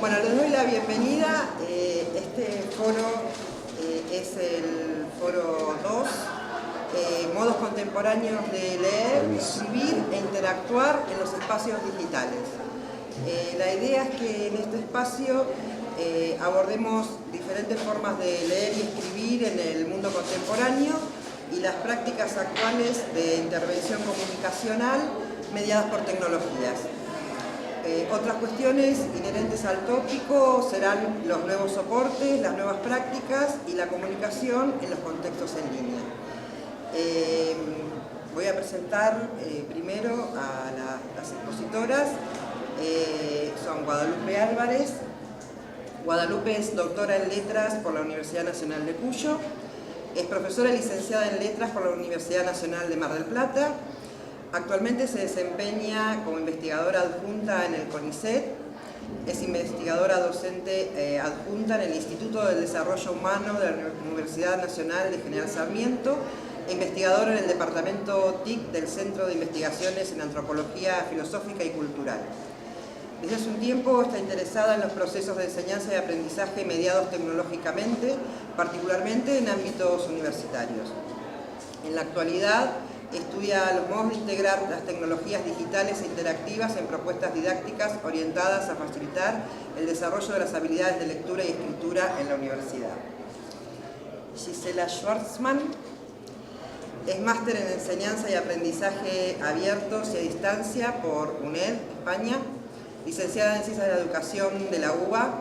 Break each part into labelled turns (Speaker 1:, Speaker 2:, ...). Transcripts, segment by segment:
Speaker 1: Bueno, les doy la bienvenida. Este foro es el foro 2, modos contemporáneos de leer, escribir e interactuar en los espacios digitales. La idea es que en este espacio abordemos diferentes formas de leer y escribir en el mundo contemporáneo y las prácticas actuales de intervención comunicacional mediadas por tecnologías. Otras cuestiones inherentes al tópico serán los nuevos soportes, las nuevas prácticas y la comunicación en los contextos en línea. Voy a presentar primero a las expositoras. Son Guadalupe Álvarez. Guadalupe es doctora en Letras por la Universidad Nacional de Cuyo. Es profesora licenciada en Letras por la Universidad Nacional de Mar del Plata. Actualmente se desempeña como investigadora adjunta en el CONICET, es investigadora docente adjunta en el Instituto del Desarrollo Humano de la Universidad Nacional de General Sarmiento e investigadora en el Departamento TIC del Centro de Investigaciones en Antropología Filosófica y Cultural. Desde hace un tiempo está interesada en los procesos de enseñanza y aprendizaje mediados tecnológicamente, particularmente en ámbitos universitarios. En la actualidad, estudia los modos de integrar las tecnologías digitales e interactivas en propuestas didácticas orientadas a facilitar el desarrollo de las habilidades de lectura y escritura en la universidad. Gisela Schwartzman es máster en Enseñanza y Aprendizaje Abiertos y a Distancia por UNED, España, licenciada en Ciencias de la Educación de la UBA,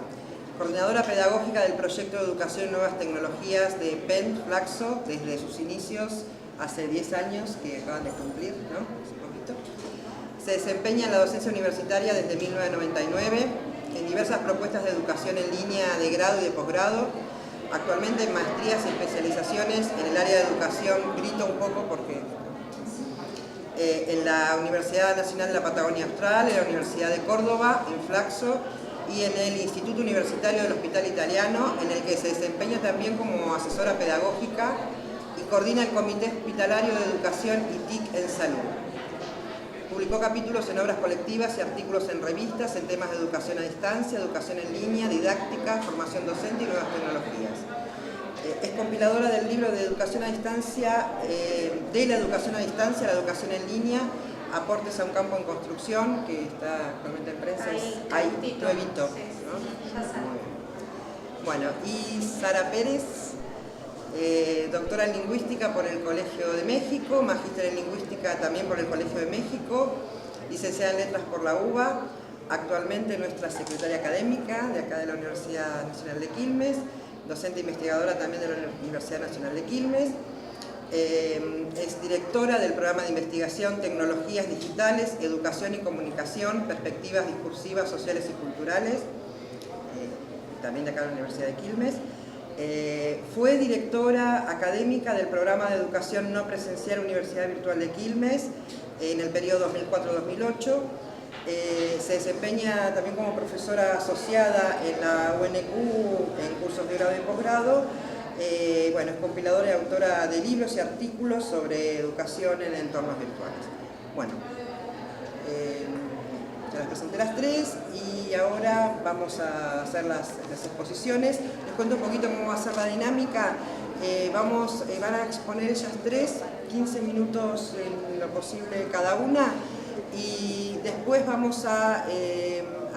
Speaker 1: coordinadora pedagógica del proyecto de Educación y Nuevas Tecnologías de PEN Flaxo desde sus inicios hace 10 años que acaban de cumplir, ¿no? Hace poquito. Se desempeña en la docencia universitaria desde 1999 en diversas propuestas de educación en línea de grado y de posgrado, actualmente en maestrías y especializaciones en el área de educación, grito un poco porque en la Universidad Nacional de la Patagonia Austral, en la Universidad de Córdoba, en Flaxo, y en el Instituto Universitario del Hospital Italiano, en el que se desempeña también como asesora pedagógica y coordina el Comité Hospitalario de Educación y TIC en Salud. Publicó capítulos en obras colectivas y artículos en revistas en temas de educación a distancia, educación en línea, didáctica, formación docente y nuevas tecnologías. Es compiladora del libro de educación a distancia, de la educación a distancia a la educación en línea, aportes a un campo en construcción, que está actualmente en prensa, ahí nuevito, ¿no? Bueno, y Sara Pérez, doctora en Lingüística por el Colegio de México, magíster en Lingüística también por el Colegio de México, licenciada en Letras por la UBA, actualmente nuestra secretaria académica de acá de la Universidad Nacional de Quilmes, docente investigadora también de la Universidad Nacional de Quilmes, es directora del programa de investigación Tecnologías Digitales, Educación y Comunicación, Perspectivas Discursivas, Sociales y Culturales, también de acá de la Universidad de Quilmes. Fue directora académica del programa de educación no presencial Universidad Virtual de Quilmes en el periodo 2004-2008. Se desempeña también como profesora asociada en la UNQ en cursos de grado y posgrado. Bueno, es compiladora y autora de libros y artículos sobre educación en entornos virtuales. Bueno, ya las presenté las tres y ahora vamos a hacer las exposiciones. Les cuento un poquito cómo va a ser la dinámica. Van a exponer ellas tres, 15 minutos en lo posible cada una, y después vamos a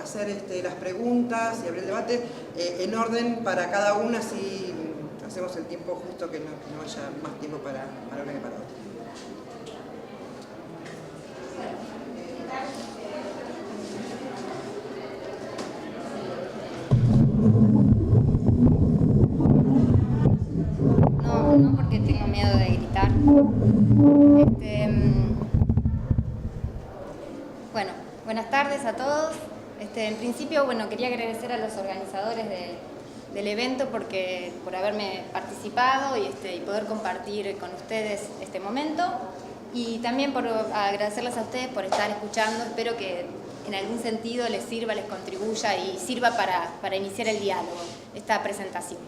Speaker 1: hacer las preguntas y abrir el debate en orden para cada una, así hacemos el tiempo justo, que no haya más tiempo para una que para otra.
Speaker 2: No, porque tengo miedo de gritar. Bueno, buenas tardes a todos. En principio, bueno, quería agradecer a los organizadores del evento por haberme participado y poder compartir con ustedes este momento, y también por agradecerles a ustedes por estar escuchando. Espero que en algún sentido les sirva, les contribuya y sirva para iniciar el diálogo, esta presentación.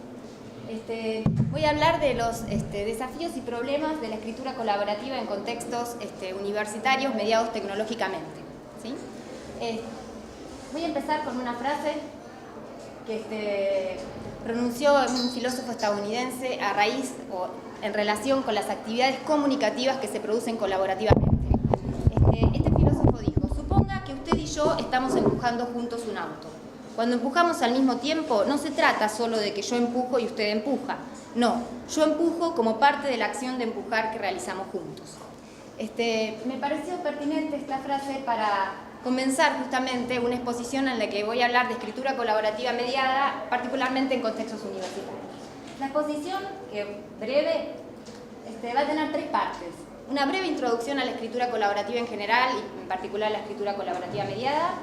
Speaker 2: Voy a hablar de los desafíos y problemas de la escritura colaborativa en contextos universitarios mediados tecnológicamente, ¿sí? Voy a empezar con una frase que pronunció un filósofo estadounidense a raíz o en relación con las actividades comunicativas que se producen colaborativamente. Este filósofo dijo: suponga que usted y yo estamos empujando juntos un auto. Cuando empujamos al mismo tiempo, no se trata solo de que yo empujo y usted empuja. No, yo empujo como parte de la acción de empujar que realizamos juntos. Me pareció pertinente esta frase para comenzar justamente una exposición en la que voy a hablar de escritura colaborativa mediada, particularmente en contextos universitarios. La exposición, que breve, va a tener 3 partes. Una breve introducción a la escritura colaborativa en general y en particular la escritura colaborativa mediada,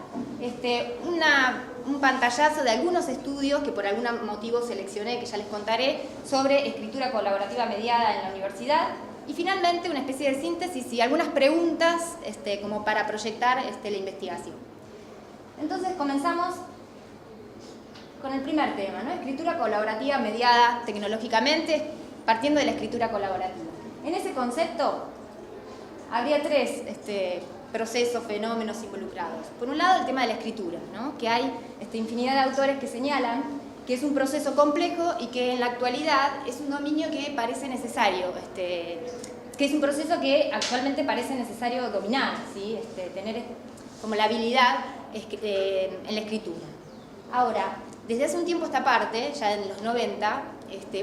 Speaker 2: un pantallazo de algunos estudios que por algún motivo seleccioné, que ya les contaré, sobre escritura colaborativa mediada en la universidad, y finalmente una especie de síntesis y algunas preguntas como para proyectar la investigación. Entonces comenzamos con el primer tema, ¿no? Escritura colaborativa mediada tecnológicamente, partiendo de la escritura colaborativa. En ese concepto habría 3 procesos, fenómenos involucrados. Por un lado, el tema de la escritura, ¿no? Que hay infinidad de autores que señalan que es un proceso complejo y que en la actualidad es un dominio que parece necesario, que es un proceso que actualmente parece necesario dominar, ¿sí? Tener como la habilidad en la escritura. Ahora, desde hace un tiempo esta parte, ya en los 90,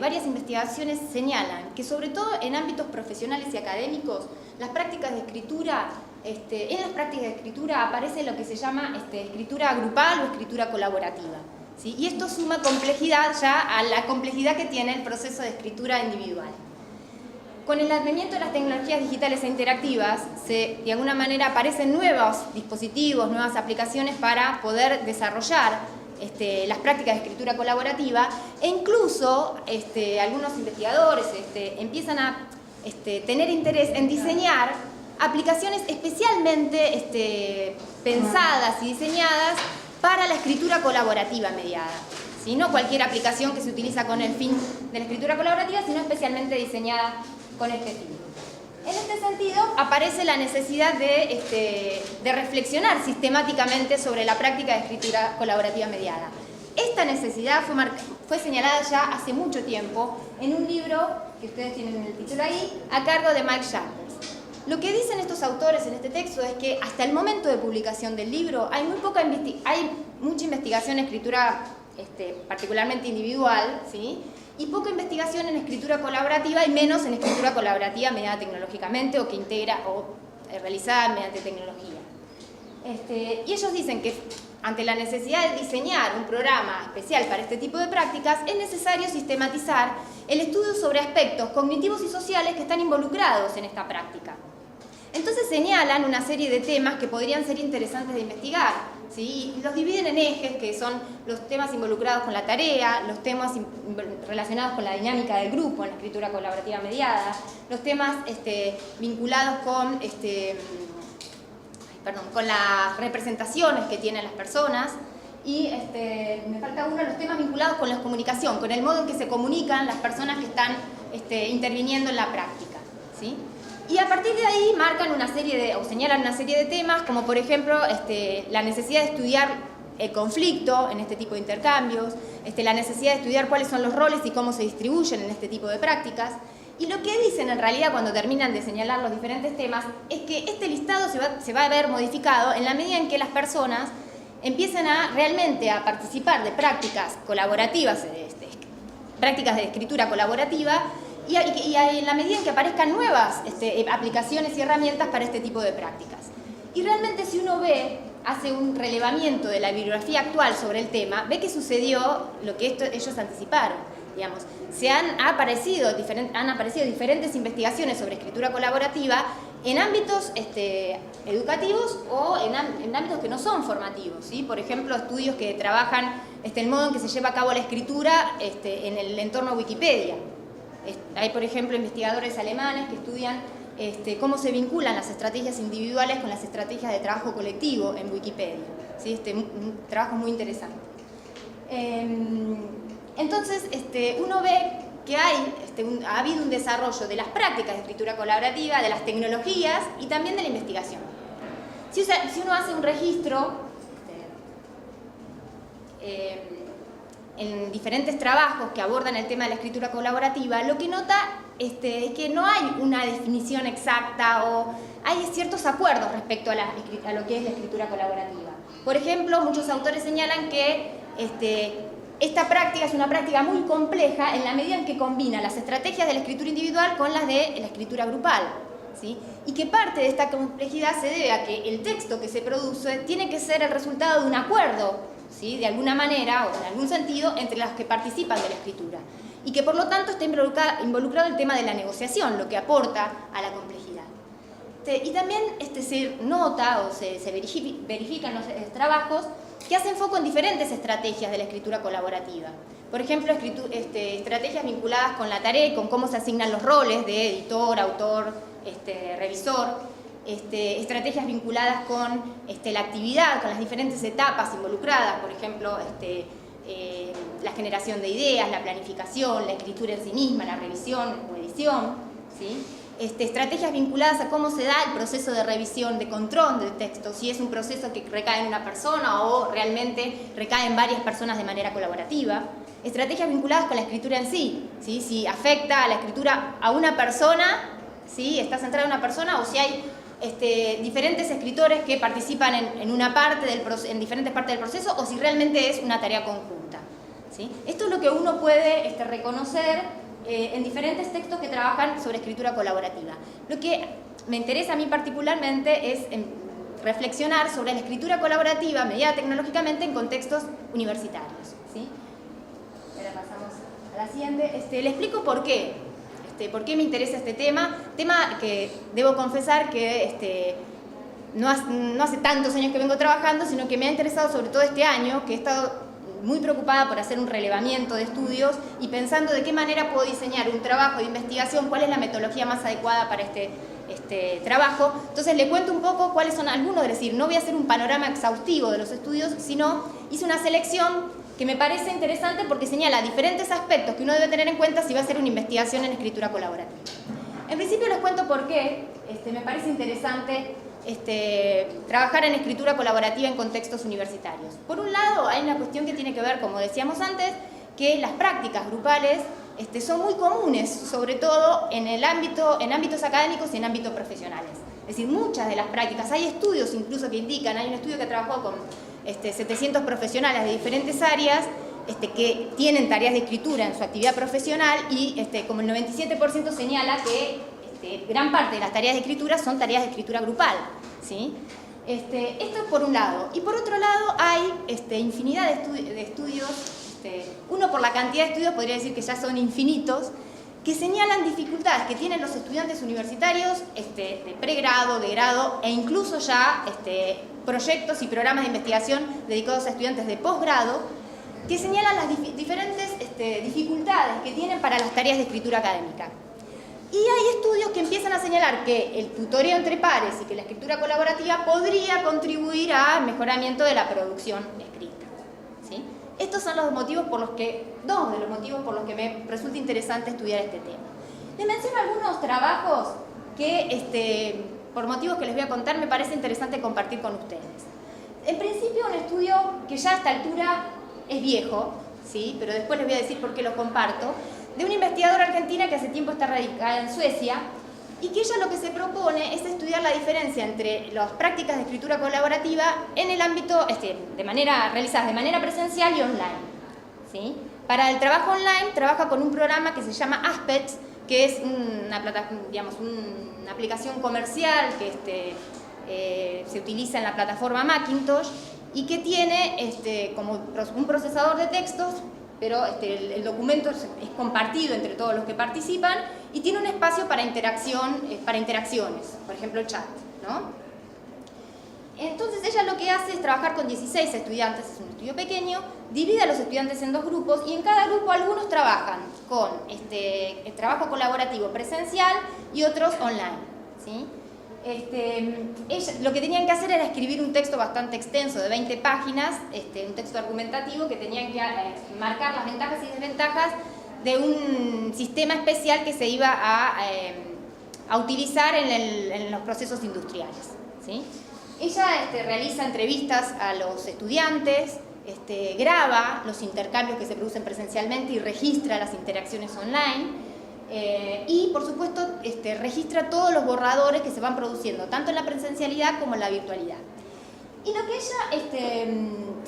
Speaker 2: varias investigaciones señalan que sobre todo en ámbitos profesionales y académicos, las prácticas de escritura, en las prácticas de escritura aparece lo que se llama escritura grupal o escritura colaborativa, ¿sí? Y esto suma complejidad ya a la complejidad que tiene el proceso de escritura individual. Con el advenimiento de las tecnologías digitales e interactivas, de alguna manera aparecen nuevos dispositivos, nuevas aplicaciones para poder desarrollar las prácticas de escritura colaborativa, e incluso algunos investigadores empiezan a tener interés en diseñar aplicaciones especialmente pensadas y diseñadas para la escritura colaborativa mediada, ¿sí? No cualquier aplicación que se utiliza con el fin de la escritura colaborativa, sino especialmente diseñada con este fin. En este sentido, aparece la necesidad de reflexionar sistemáticamente sobre la práctica de escritura colaborativa mediada. Esta necesidad fue señalada ya hace mucho tiempo en un libro, que ustedes tienen el título ahí, a cargo de Mike Sharpless. Lo que dicen estos autores en este texto es que hasta el momento de publicación del libro hay mucha investigación en escritura particularmente individual, ¿sí? Y poca investigación en escritura colaborativa y menos en escritura colaborativa mediada tecnológicamente o que integra o realizada mediante tecnología. Y ellos dicen que ante la necesidad de diseñar un programa especial para este tipo de prácticas es necesario sistematizar el estudio sobre aspectos cognitivos y sociales que están involucrados en esta práctica. Entonces señalan una serie de temas que podrían ser interesantes de investigar, ¿sí? Y los dividen en ejes, que son los temas involucrados con la tarea, los temas relacionados con la dinámica del grupo en la escritura colaborativa mediada, los temas vinculados con las representaciones que tienen las personas, y me falta uno, los temas vinculados con la comunicación, con el modo en que se comunican las personas que están interviniendo en la práctica, ¿sí? Y a partir de ahí señalan una serie de temas, como por ejemplo la necesidad de estudiar el conflicto en este tipo de intercambios, la necesidad de estudiar cuáles son los roles y cómo se distribuyen en este tipo de prácticas. Y lo que dicen en realidad cuando terminan de señalar los diferentes temas es que este listado se va a ver modificado en la medida en que las personas empiecen realmente a participar de prácticas colaborativas, prácticas de escritura colaborativa, y en la medida en que aparezcan nuevas aplicaciones y herramientas para este tipo de prácticas. Y realmente si uno hace un relevamiento de la bibliografía actual sobre el tema, ve que sucedió lo que ellos anticiparon. Digamos, han aparecido diferentes investigaciones sobre escritura colaborativa en ámbitos educativos o en ámbitos que no son formativos, ¿sí? Por ejemplo, estudios que trabajan el modo en que se lleva a cabo la escritura en el entorno Wikipedia. Hay, por ejemplo, investigadores alemanes que estudian cómo se vinculan las estrategias individuales con las estrategias de trabajo colectivo en Wikipedia, ¿sí? Un trabajo muy interesante. Entonces, uno ve que ha habido un desarrollo de las prácticas de escritura colaborativa, de las tecnologías y también de la investigación. Si uno hace un registro en diferentes trabajos que abordan el tema de la escritura colaborativa, lo que nota es que no hay una definición exacta o hay ciertos acuerdos respecto a lo que es la escritura colaborativa. Por ejemplo, muchos autores señalan que esta práctica es una práctica muy compleja en la medida en que combina las estrategias de la escritura individual con las de la escritura grupal, ¿sí? Y que parte de esta complejidad se debe a que el texto que se produce tiene que ser el resultado de un acuerdo, ¿sí? De alguna manera o en algún sentido entre los que participan de la escritura y que por lo tanto está involucrado el tema de la negociación, lo que aporta a la complejidad. Y también se nota o se verifican los trabajos que hacen foco en diferentes estrategias de la escritura colaborativa. Por ejemplo, estrategias vinculadas con la tarea y con cómo se asignan los roles de editor, autor, revisor, estrategias vinculadas con la actividad, con las diferentes etapas involucradas, por ejemplo, la generación de ideas, la planificación, la escritura en sí misma, la revisión o edición, ¿sí? Estrategias vinculadas a cómo se da el proceso de revisión, de control del texto, si es un proceso que recae en una persona o realmente recae en varias personas de manera colaborativa. Estrategias vinculadas con la escritura en sí, ¿sí? Si afecta a la escritura a una persona, ¿sí? Está centrada en una persona, o si hay diferentes escritores que participan en diferentes partes del proceso, o si realmente es una tarea conjunta, ¿sí? Esto es lo que uno puede reconocer en diferentes textos que trabajan sobre escritura colaborativa. Lo que me interesa a mí particularmente es reflexionar sobre la escritura colaborativa mediada tecnológicamente en contextos universitarios, ¿sí? Ahora pasamos a la siguiente. Le explico por qué. ¿Por qué me interesa este tema? Tema que debo confesar que no hace tantos años que vengo trabajando, sino que me ha interesado sobre todo este año, que he estado muy preocupada por hacer un relevamiento de estudios y pensando de qué manera puedo diseñar un trabajo de investigación, cuál es la metodología más adecuada para este trabajo. Entonces le cuento un poco cuáles son algunos, es decir, no voy a hacer un panorama exhaustivo de los estudios, sino hice una selección que me parece interesante porque señala diferentes aspectos que uno debe tener en cuenta si va a hacer una investigación en escritura colaborativa. En principio les cuento por qué me parece interesante trabajar en escritura colaborativa en contextos universitarios. Por un lado, hay una cuestión que tiene que ver, como decíamos antes, que las prácticas grupales son muy comunes, sobre todo en ámbitos académicos y en ámbitos profesionales. Es decir, muchas de las prácticas, hay estudios incluso que indican, hay un estudio que trabajó con 700 profesionales de diferentes áreas que tienen tareas de escritura en su actividad profesional y como el 97% señala que gran parte de las tareas de escritura son tareas de escritura grupal, ¿sí? Esto es por un lado. Y por otro lado hay infinidad de estudios, uno por la cantidad de estudios podría decir que ya son infinitos, que señalan dificultades que tienen los estudiantes universitarios de pregrado, de grado e incluso ya proyectos y programas de investigación dedicados a estudiantes de posgrado, que señalan las diferentes dificultades que tienen para las tareas de escritura académica. Y hay estudios que empiezan a señalar que el tutoreo entre pares y que la escritura colaborativa podría contribuir al mejoramiento de la producción escrita, ¿sí? Estos son dos de los motivos por los que me resulta interesante estudiar este tema. Les menciono algunos trabajos que, por motivos que les voy a contar, me parece interesante compartir con ustedes. En principio, un estudio que ya a esta altura es viejo, ¿sí? Pero después les voy a decir por qué lo comparto, de una investigadora argentina que hace tiempo está radicada en Suecia y que ella lo que se propone es estudiar la diferencia entre las prácticas de escritura colaborativa en el ámbito, realizadas de manera presencial y online, ¿sí? Para el trabajo online trabaja con un programa que se llama Aspect, que es una aplicación comercial que se utiliza en la plataforma Macintosh y que tiene como un procesador de textos, pero el documento es compartido entre todos los que participan y tiene un espacio para interacciones, por ejemplo el chat, ¿no? Entonces ella lo que hace es trabajar con 16 estudiantes, es un estudio pequeño, divide a los estudiantes en dos grupos y en cada grupo algunos trabajan con el trabajo colaborativo presencial y otros online, ¿sí? Lo que tenían que hacer era escribir un texto bastante extenso de 20 páginas, un texto argumentativo que tenían que marcar las ventajas y desventajas de un sistema especial que se iba a utilizar en los procesos industriales, ¿sí? Ella realiza entrevistas a los estudiantes, graba los intercambios que se producen presencialmente y registra las interacciones online. Y por supuesto registra todos los borradores que se van produciendo, tanto en la presencialidad como en la virtualidad. Y lo que ella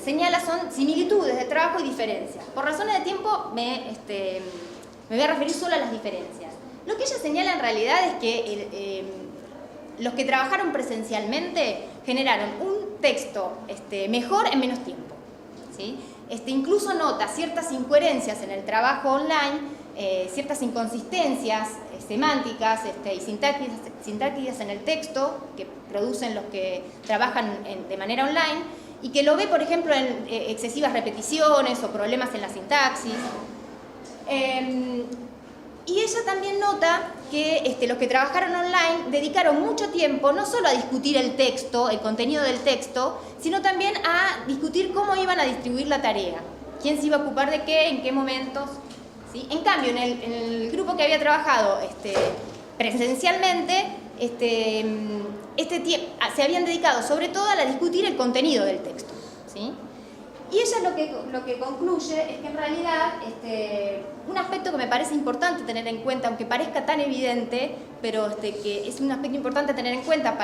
Speaker 2: señala son similitudes de trabajo y diferencias. Por razones de tiempo me voy a referir solo a las diferencias. Lo que ella señala en realidad es que los que trabajaron presencialmente generaron un texto mejor en menos tiempo, ¿sí? Incluso nota ciertas incoherencias en el trabajo online, ciertas inconsistencias semánticas y sintácticas en el texto que producen los que trabajan de manera online, y que lo ve, por ejemplo, en excesivas repeticiones o problemas en la sintaxis. Y ella también nota que los que trabajaron online dedicaron mucho tiempo no solo a discutir el texto, el contenido del texto, sino también a discutir cómo iban a distribuir la tarea, quién se iba a ocupar de qué, en qué momentos, ¿sí? En cambio, en el grupo que había trabajado presencialmente, se habían dedicado sobre todo a discutir el contenido del texto, ¿sí? Y ella lo que concluye es que en realidad un aspecto que me parece importante tener en cuenta, aunque parezca tan evidente, pero que es un aspecto importante tener en cuenta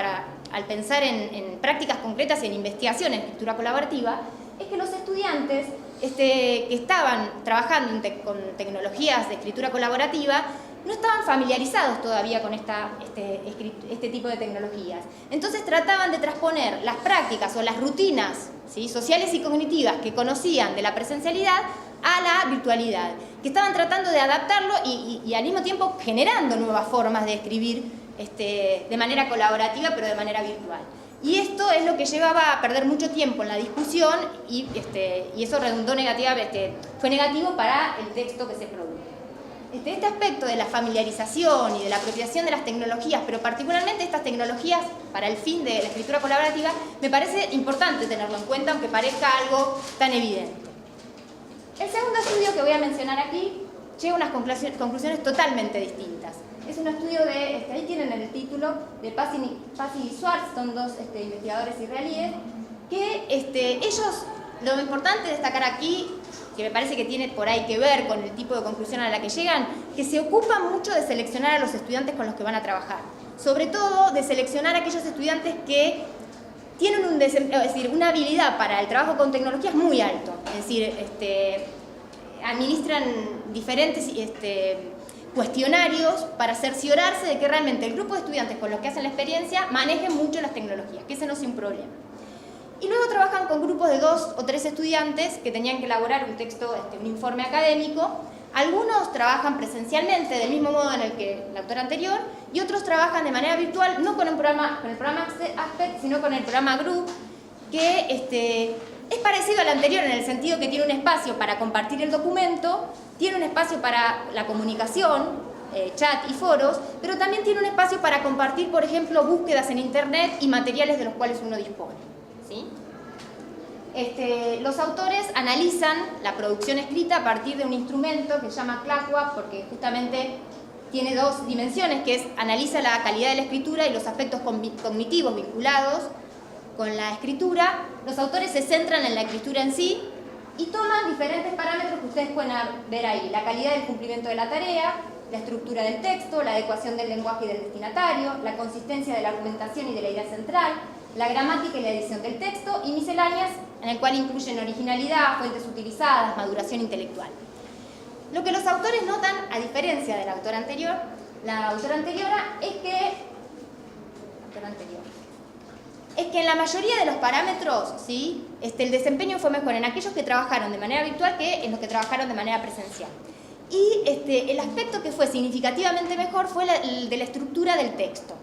Speaker 2: al pensar en prácticas concretas y en investigación en escritura colaborativa, es que los estudiantes que estaban trabajando con tecnologías de escritura colaborativa no estaban familiarizados todavía con este tipo de tecnologías. Entonces trataban de transponer las prácticas o las rutinas, ¿sí?, sociales y cognitivas que conocían de la presencialidad a la virtualidad, que estaban tratando de adaptarlo y al mismo tiempo generando nuevas formas de escribir de manera colaborativa, pero de manera virtual. Y esto es lo que llevaba a perder mucho tiempo en la discusión y eso redundó fue negativo para el texto que se produjo. Este aspecto de la familiarización y de la apropiación de las tecnologías, pero particularmente estas tecnologías para el fin de la escritura colaborativa, me parece importante tenerlo en cuenta, aunque parezca algo tan evidente. El segundo estudio que voy a mencionar aquí llega a unas conclusiones totalmente distintas. Es un estudio ahí tienen el título, de Pasi y Schwartz, son dos investigadores israelíes, que ellos, lo importante de destacar aquí, que me parece que tiene por ahí que ver con el tipo de conclusión a la que llegan, que se ocupan mucho de seleccionar a los estudiantes con los que van a trabajar. Sobre todo de seleccionar a aquellos estudiantes que tienen una habilidad para el trabajo con tecnologías muy alto. Es decir, administran diferentes cuestionarios para cerciorarse de que realmente el grupo de estudiantes con los que hacen la experiencia manejen mucho las tecnologías, que ese no sea un problema. Y luego trabajan con grupos de 2 o 3 estudiantes que tenían que elaborar un texto, un informe académico. Algunos trabajan presencialmente, del mismo modo en el que el autor anterior, y otros trabajan de manera virtual, no con el programa Aspect, sino con el programa Group, que es parecido al anterior en el sentido que tiene un espacio para compartir el documento, tiene un espacio para la comunicación, chat y foros, pero también tiene un espacio para compartir, por ejemplo, búsquedas en internet y materiales de los cuales uno dispone, ¿sí? Los autores analizan la producción escrita a partir de un instrumento que se llama ClassWAP, porque justamente tiene 2 dimensiones, que es analiza la calidad de la escritura y los aspectos cognitivos vinculados con la escritura. Los autores se centran en la escritura en sí y toman diferentes parámetros que ustedes pueden ver ahí: la calidad del cumplimiento de la tarea, la estructura del texto, la adecuación del lenguaje y del destinatario, la consistencia de la argumentación y de la idea central, la gramática y la edición del texto, y misceláneas, en el cual incluyen originalidad, fuentes utilizadas, maduración intelectual. Lo que los autores notan, a diferencia de la autora anterior, es que en la mayoría de los parámetros, ¿sí?, el desempeño fue mejor en aquellos que trabajaron de manera virtual que en los que trabajaron de manera presencial. Y el aspecto que fue significativamente mejor fue el de la estructura del texto,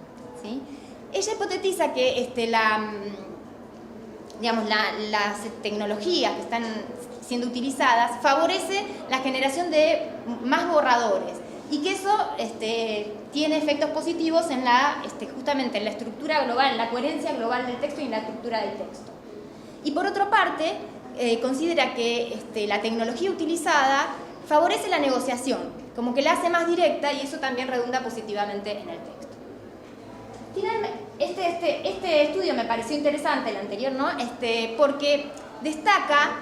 Speaker 2: ¿sí? Ella hipotetiza que las tecnologías que están siendo utilizadas favorece la generación de más borradores y que eso tiene efectos positivos en justamente en la estructura global, en la coherencia global del texto y en la estructura del texto. Y por otra parte, considera que la tecnología utilizada favorece la negociación, como que la hace más directa, y eso también redunda positivamente en el texto. Finalmente, este estudio me pareció interesante, el anterior no, porque destaca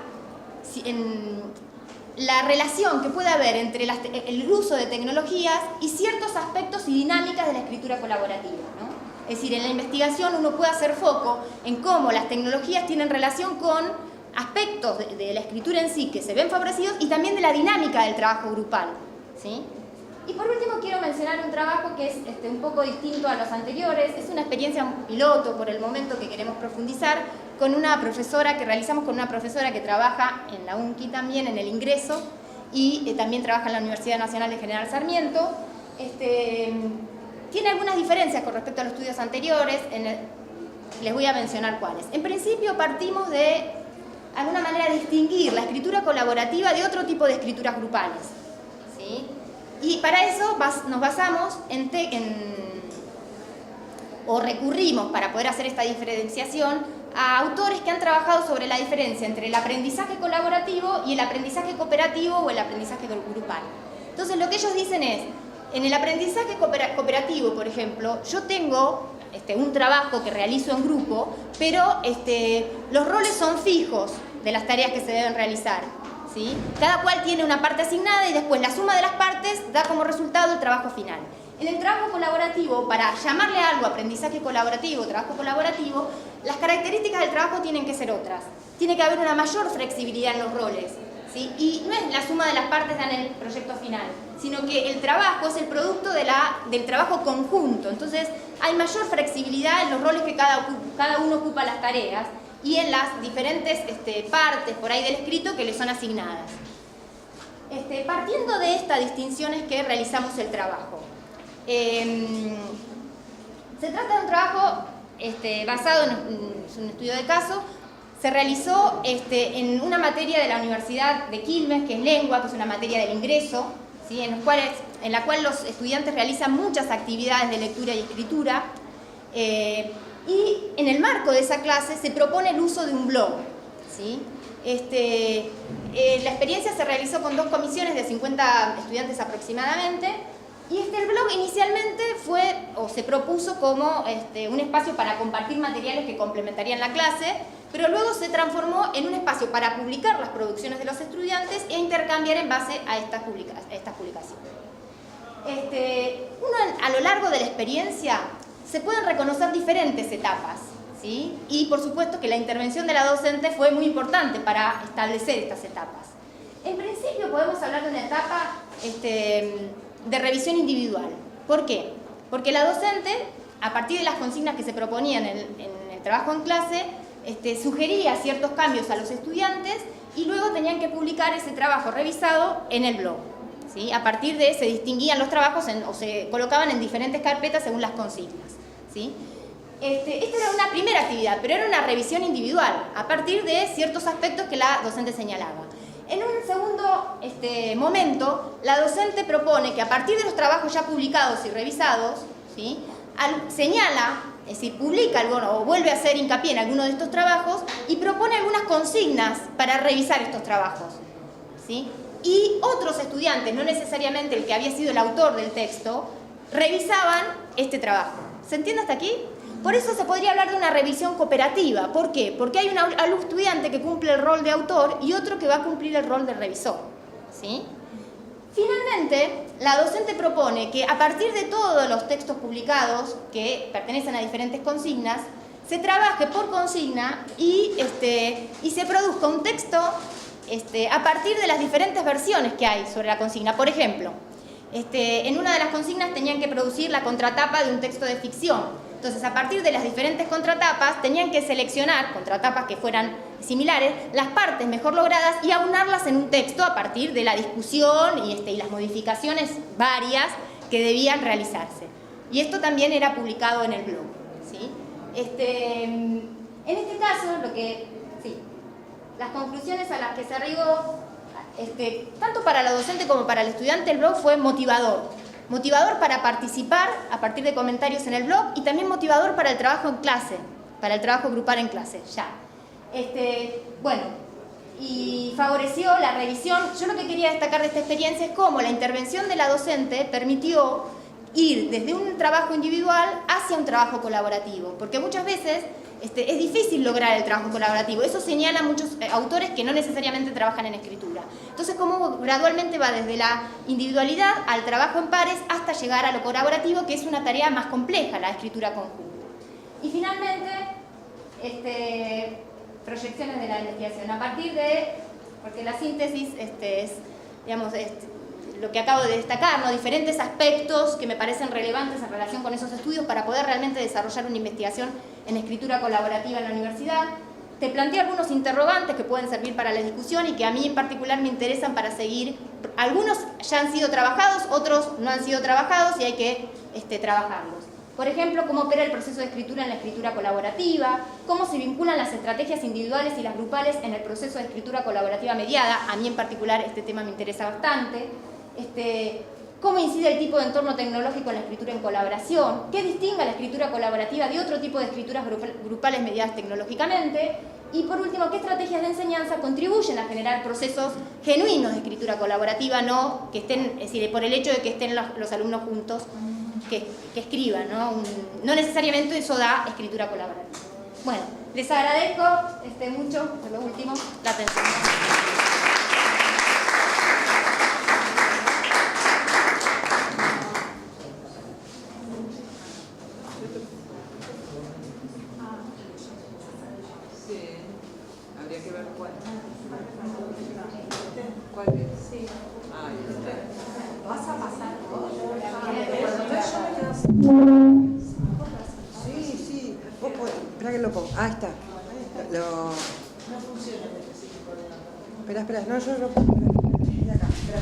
Speaker 2: la relación que puede haber entre el uso de tecnologías y ciertos aspectos y dinámicas de la escritura colaborativa, ¿no? Es decir, en la investigación uno puede hacer foco en cómo las tecnologías tienen relación con aspectos de la escritura en sí que se ven favorecidos y también de la dinámica del trabajo grupal, ¿sí? Y por último quiero mencionar un trabajo que es un poco distinto a los anteriores. Es una experiencia piloto por el momento que queremos profundizar con una profesora que realizamos con una profesora que trabaja en la UNCI también, en el ingreso, y también trabaja en la Universidad Nacional de General Sarmiento. Tiene algunas diferencias con respecto a los estudios anteriores, les voy a mencionar cuáles. En principio partimos de alguna manera distinguir la escritura colaborativa de otro tipo de escrituras grupales, ¿sí? Y para eso nos basamos o recurrimos para poder hacer esta diferenciación a autores que han trabajado sobre la diferencia entre el aprendizaje colaborativo y el aprendizaje cooperativo o el aprendizaje grupal. Entonces lo que ellos dicen es, en el aprendizaje cooperativo, por ejemplo, yo tengo un trabajo que realizo en grupo, pero los roles son fijos de las tareas que se deben realizar, ¿sí? Cada cual tiene una parte asignada y después la suma de las partes da como resultado el trabajo final. En el trabajo colaborativo, para llamarle a algo aprendizaje colaborativo, trabajo colaborativo, las características del trabajo tienen que ser otras. Tiene que haber una mayor flexibilidad en los roles, ¿sí? Y no es la suma de las partes dan el proyecto final, sino que el trabajo es el producto del trabajo conjunto. Entonces hay mayor flexibilidad en los roles que cada uno ocupa las tareas y en las diferentes partes por ahí del escrito que le son asignadas. Partiendo de estas distinciones que realizamos el trabajo. Se trata de un trabajo basado en un estudio de caso. Se realizó en una materia de la Universidad de Quilmes, que es lengua, que es una materia del ingreso, ¿sí? en la cual los estudiantes realizan muchas actividades de lectura y escritura. Y en el marco de esa clase se propone el uso de un blog, ¿sí? La experiencia se realizó con 2 comisiones de 50 estudiantes aproximadamente. Y el blog inicialmente se propuso como un espacio para compartir materiales que complementarían la clase, pero luego se transformó en un espacio para publicar las producciones de los estudiantes e intercambiar en base a estas publicaciones. A lo largo de la experiencia se pueden reconocer diferentes etapas, ¿sí? Y por supuesto que la intervención de la docente fue muy importante para establecer estas etapas. En principio podemos hablar de una etapa de revisión individual. ¿Por qué? Porque la docente, a partir de las consignas que se proponían en el trabajo en clase, sugería ciertos cambios a los estudiantes y luego tenían que publicar ese trabajo revisado en el blog, ¿sí? A partir de se distinguían los trabajos o se colocaban en diferentes carpetas según las consignas, ¿sí? Esta era una primera actividad, pero era una revisión individual, a partir de ciertos aspectos que la docente señalaba. En un segundo momento, la docente propone que a partir de los trabajos ya publicados y revisados, ¿sí? Señala, es decir, publica o vuelve a hacer hincapié en alguno de estos trabajos y propone algunas consignas para revisar estos trabajos, ¿sí? Y otros estudiantes, no necesariamente el que había sido el autor del texto, revisaban este trabajo. ¿Se entiende hasta aquí? Por eso se podría hablar de una revisión cooperativa. ¿Por qué? Porque hay un estudiante que cumple el rol de autor y otro que va a cumplir el rol de revisor, ¿sí? Finalmente, la docente propone que a partir de todos los textos publicados que pertenecen a diferentes consignas, se trabaje por consigna y se produzca un texto a partir de las diferentes versiones que hay sobre la consigna. Por ejemplo, en una de las consignas tenían que producir la contratapa de un texto de ficción. Entonces, a partir de las diferentes contratapas, tenían que seleccionar contratapas que fueran similares, las partes mejor logradas y aunarlas en un texto a partir de la discusión y las modificaciones varias que debían realizarse. Y esto también era publicado en el blog, ¿sí? En este caso, las conclusiones a las que se arribó, tanto para la docente como para el estudiante, el blog fue motivador. Motivador para participar a partir de comentarios en el blog y también motivador para el trabajo en clase, para el trabajo grupal en clase, ya. Y favoreció la revisión. Yo lo que quería destacar de esta experiencia es cómo la intervención de la docente permitió ir desde un trabajo individual hacia un trabajo colaborativo, porque muchas veces es difícil lograr el trabajo colaborativo. Eso señala muchos autores que no necesariamente trabajan en escritura. Entonces, cómo gradualmente va desde la individualidad al trabajo en pares hasta llegar a lo colaborativo, que es una tarea más compleja, la escritura conjunta. Y finalmente, proyecciones de la investigación. A partir de, porque la síntesis es, digamos, lo que acabo de destacar, ¿no? Diferentes aspectos que me parecen relevantes en relación con esos estudios para poder realmente desarrollar una investigación en escritura colaborativa en la universidad. Te planteé algunos interrogantes que pueden servir para la discusión y que a mí en particular me interesan para seguir. Algunos ya han sido trabajados, otros no han sido trabajados y hay que trabajarlos. Por ejemplo, cómo opera el proceso de escritura en la escritura colaborativa, cómo se vinculan las estrategias individuales y las grupales en el proceso de escritura colaborativa mediada. A mí en particular este tema me interesa bastante. Cómo incide el tipo de entorno tecnológico en la escritura en colaboración, qué distingue a la escritura colaborativa de otro tipo de escrituras grupales mediadas tecnológicamente, y por último, qué estrategias de enseñanza contribuyen a generar procesos genuinos de escritura colaborativa, no que estén, es decir, por el hecho de que estén los alumnos juntos, que escriban, no necesariamente eso da escritura colaborativa. Bueno, les agradezco mucho, por lo último, la atención.
Speaker 1: Habría que ver cuál. ¿Cuál es? Sí. Ah, ya está. ¿Vas a pasar vos? Sí, sí. Vos podés. Espera que lo pongo. Ah, está. No funciona. Espera. No, yo lo pongo. Mira acá. Espera.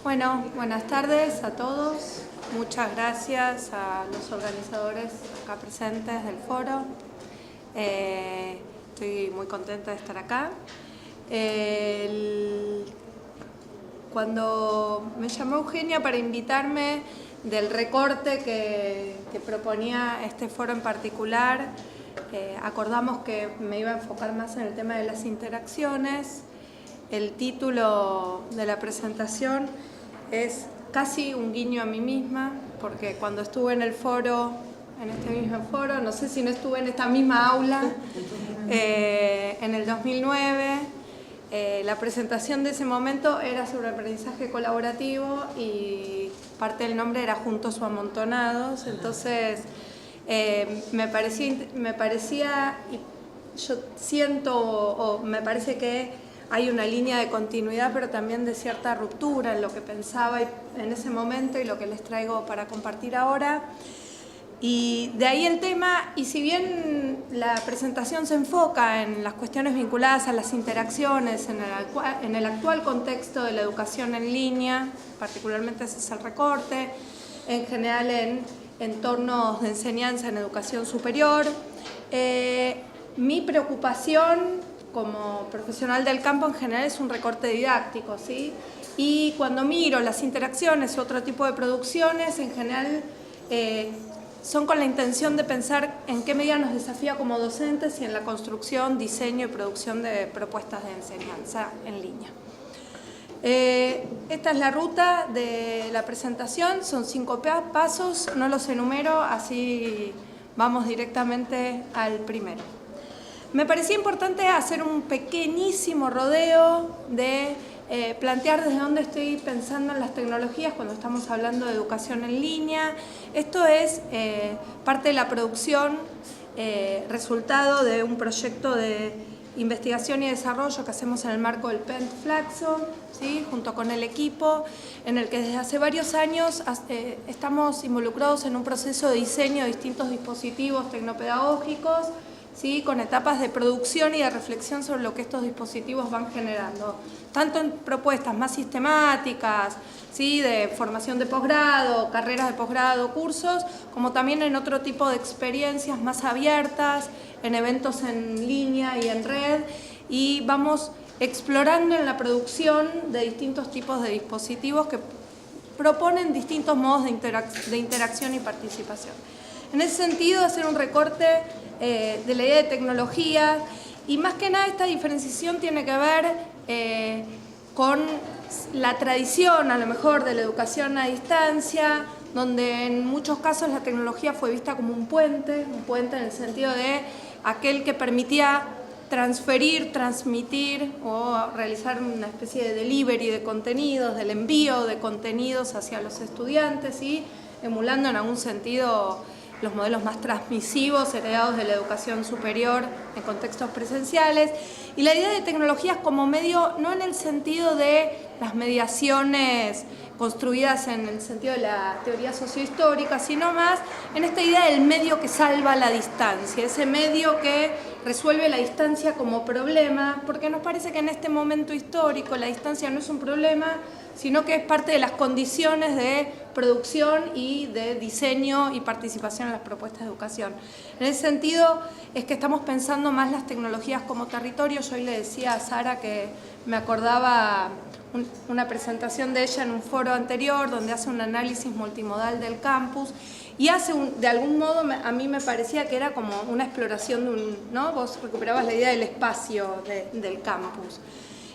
Speaker 3: Bueno, buenas tardes a todos. Muchas gracias a los organizadores acá presentes del foro. Estoy muy contenta de estar acá. Cuando me llamó Eugenia para invitarme del recorte que proponía este foro en particular, acordamos que me iba a enfocar más en el tema de las interacciones. El título de la presentación es casi un guiño a mí misma, porque cuando estuve en el foro, en este mismo foro, no sé si no estuve en esta misma aula, en el 2009, la presentación de ese momento era sobre aprendizaje colaborativo y parte del nombre era Juntos o Amontonados. Entonces me parecía, yo siento o me parece que hay una línea de continuidad, pero también de cierta ruptura en lo que pensaba en ese momento y lo que les traigo para compartir ahora. Y de ahí el tema, y si bien la presentación se enfoca en las cuestiones vinculadas a las interacciones en el actual contexto de la educación en línea, particularmente ese es el recorte, en general en entornos de enseñanza en educación superior, mi preocupación como profesional del campo en general es un recorte didáctico, ¿sí? Y cuando miro las interacciones u otro tipo de producciones, en general son con la intención de pensar en qué medida nos desafía como docentes y en la construcción, diseño y producción de propuestas de enseñanza en línea. Esta es la ruta de la presentación, son 5 pasos, no los enumero, así vamos directamente al primero. me parecía importante hacer un pequeñísimo rodeo de plantear desde dónde estoy pensando en las tecnologías cuando estamos hablando de educación en línea. Esto es parte de la producción, resultado de un proyecto de investigación y desarrollo que hacemos en el marco del PENT Flaxo, ¿sí? Junto con el equipo, en el que desde hace varios años estamos involucrados en un proceso de diseño de distintos dispositivos tecnopedagógicos, ¿sí? Con etapas de producción y de reflexión sobre lo que estos dispositivos van generando, tanto en propuestas más sistemáticas, ¿sí? De formación de posgrado, carreras de posgrado, cursos, como también en otro tipo de experiencias más abiertas, en eventos en línea y en red, y vamos explorando en la producción de distintos tipos de dispositivos que proponen distintos modos de interacción y participación. En ese sentido, hacer un recorte de la idea de tecnología, y más que nada esta diferenciación tiene que ver con la tradición, a lo mejor, de la educación a distancia, donde en muchos casos la tecnología fue vista como un puente en el sentido de aquel que permitía transferir, transmitir o realizar una especie de delivery de contenidos, del envío de contenidos hacia los estudiantes, y emulando en algún sentido los modelos más transmisivos heredados de la educación superior en contextos presenciales. Y la idea de tecnologías como medio, no en el sentido de las mediaciones construidas en el sentido de la teoría sociohistórica, sino más en esta idea del medio que salva la distancia, ese medio que resuelve la distancia como problema, porque nos parece que en este momento histórico la distancia no es un problema, sino que es parte de las condiciones de producción y de diseño y participación en las propuestas de educación. En ese sentido es que estamos pensando más las tecnologías como territorio. Yo hoy le decía a Sara que me acordaba una presentación de ella en un foro anterior donde hace un análisis multimodal del campus y hace de algún modo, a mí me parecía que era como una exploración de un, ¿no? Vos recuperabas la idea del espacio del campus.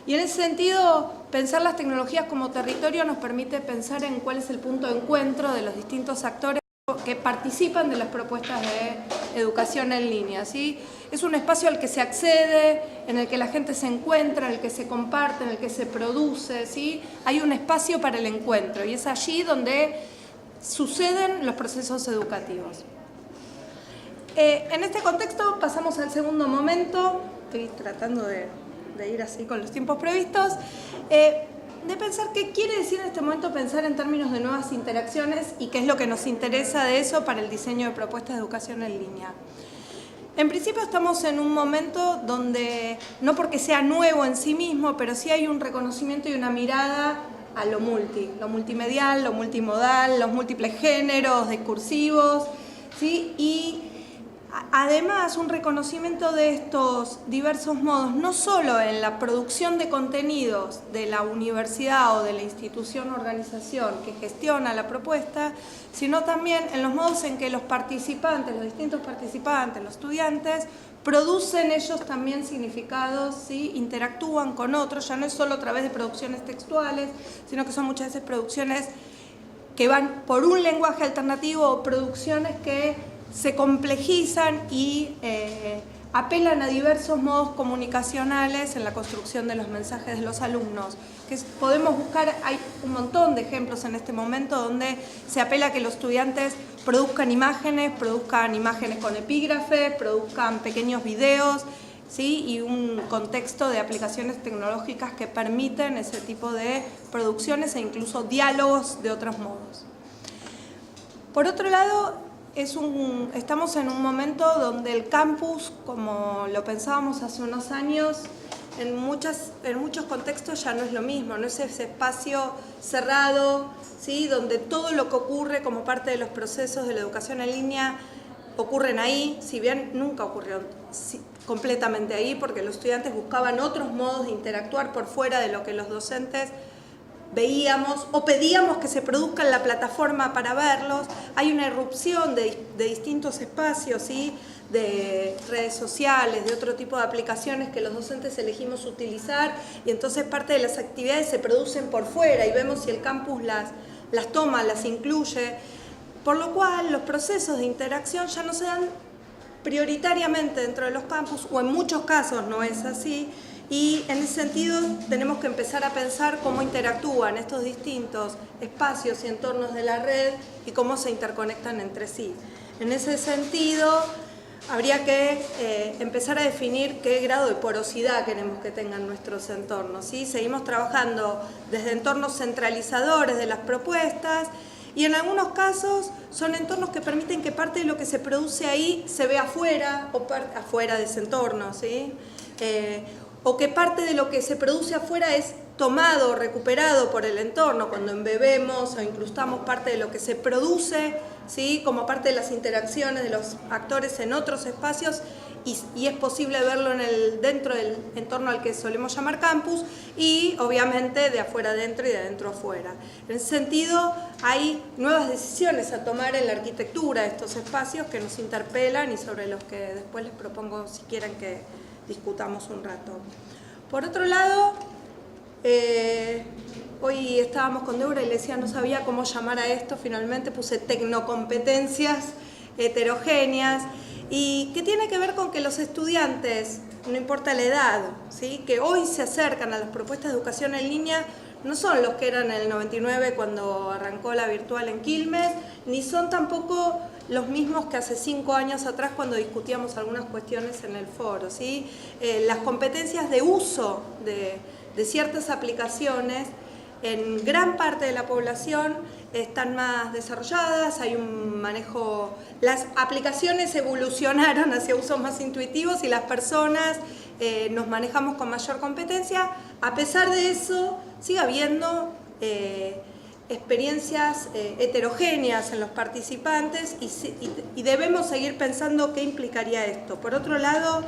Speaker 3: Y en ese sentido, pensar las tecnologías como territorio nos permite pensar en cuál es el punto de encuentro de los distintos actores que participan de las propuestas de educación en línea, ¿sí? Es un espacio al que se accede, en el que la gente se encuentra, en el que se comparte, en el que se produce, ¿sí? Hay un espacio para el encuentro y es allí donde suceden los procesos educativos. En este contexto pasamos al segundo momento, estoy tratando de ir así con los tiempos previstos, de pensar qué quiere decir en este momento pensar en términos de nuevas interacciones y qué es lo que nos interesa de eso para el diseño de propuestas de educación en línea. En principio estamos en un momento donde, no porque sea nuevo en sí mismo, pero sí hay un reconocimiento y una mirada a lo multimedial, lo multimodal, los múltiples géneros discursivos, ¿sí? Y además un reconocimiento de estos diversos modos, no solo en la producción de contenidos de la universidad o de la institución o organización que gestiona la propuesta, sino también en los modos en que los participantes, los distintos participantes, los estudiantes, producen ellos también significados, ¿sí? Interactúan con otros, ya no es solo a través de producciones textuales, sino que son muchas veces producciones que van por un lenguaje alternativo o producciones que se complejizan y apelan a diversos modos comunicacionales en la construcción de los mensajes de los alumnos. Podemos buscar, hay un montón de ejemplos en este momento donde se apela a que los estudiantes produzcan imágenes con epígrafes, produzcan pequeños videos, ¿sí? Y un contexto de aplicaciones tecnológicas que permiten ese tipo de producciones e incluso diálogos de otros modos. Por otro lado, estamos en un momento donde el campus, como lo pensábamos hace unos años, en muchos contextos ya no es lo mismo, no es ese espacio cerrado, ¿sí? Donde todo lo que ocurre como parte de los procesos de la educación en línea ocurren ahí, si bien nunca ocurrió completamente ahí, porque los estudiantes buscaban otros modos de interactuar por fuera de lo que los docentes veíamos o pedíamos que se produzca en la plataforma para verlos. Hay una irrupción de distintos espacios, ¿sí? De redes sociales, de otro tipo de aplicaciones que los docentes elegimos utilizar, y entonces parte de las actividades se producen por fuera y vemos si el campus las toma, las incluye, por lo cual los procesos de interacción ya no se dan prioritariamente dentro de los campus, o en muchos casos no es así, y en ese sentido tenemos que empezar a pensar cómo interactúan estos distintos espacios y entornos de la red y cómo se interconectan entre sí. En ese sentido, habría que empezar a definir qué grado de porosidad queremos que tengan nuestros entornos, ¿sí? Seguimos trabajando desde entornos centralizadores de las propuestas, y en algunos casos son entornos que permiten que parte de lo que se produce ahí se vea afuera o afuera de ese entorno, ¿sí? O que parte de lo que se produce afuera es tomado o recuperado por el entorno cuando embebemos o incrustamos parte de lo que se produce, ¿sí? Como parte de las interacciones de los actores en otros espacios, y es posible verlo dentro del entorno al que solemos llamar campus, y obviamente de afuera adentro y de adentro afuera. En ese sentido hay nuevas decisiones a tomar en la arquitectura de estos espacios que nos interpelan y sobre los que después les propongo si quieren que discutamos un rato. Por otro lado, hoy estábamos con Débora y le decía, no sabía cómo llamar a esto, finalmente puse tecnocompetencias heterogéneas, y que tiene que ver con que los estudiantes, no importa la edad, ¿sí? Que hoy se acercan a las propuestas de educación en línea, no son los que eran en el 99 cuando arrancó la virtual en Quilmes, ni son tampoco los mismos que hace 5 años atrás cuando discutíamos algunas cuestiones en el foro, ¿sí? Las competencias de uso de ciertas aplicaciones en gran parte de la población están más desarrolladas, hay un manejo, las aplicaciones evolucionaron hacia usos más intuitivos y las personas nos manejamos con mayor competencia. A pesar de eso, sigue habiendo experiencias heterogéneas en los participantes, y debemos seguir pensando qué implicaría esto. Por otro lado,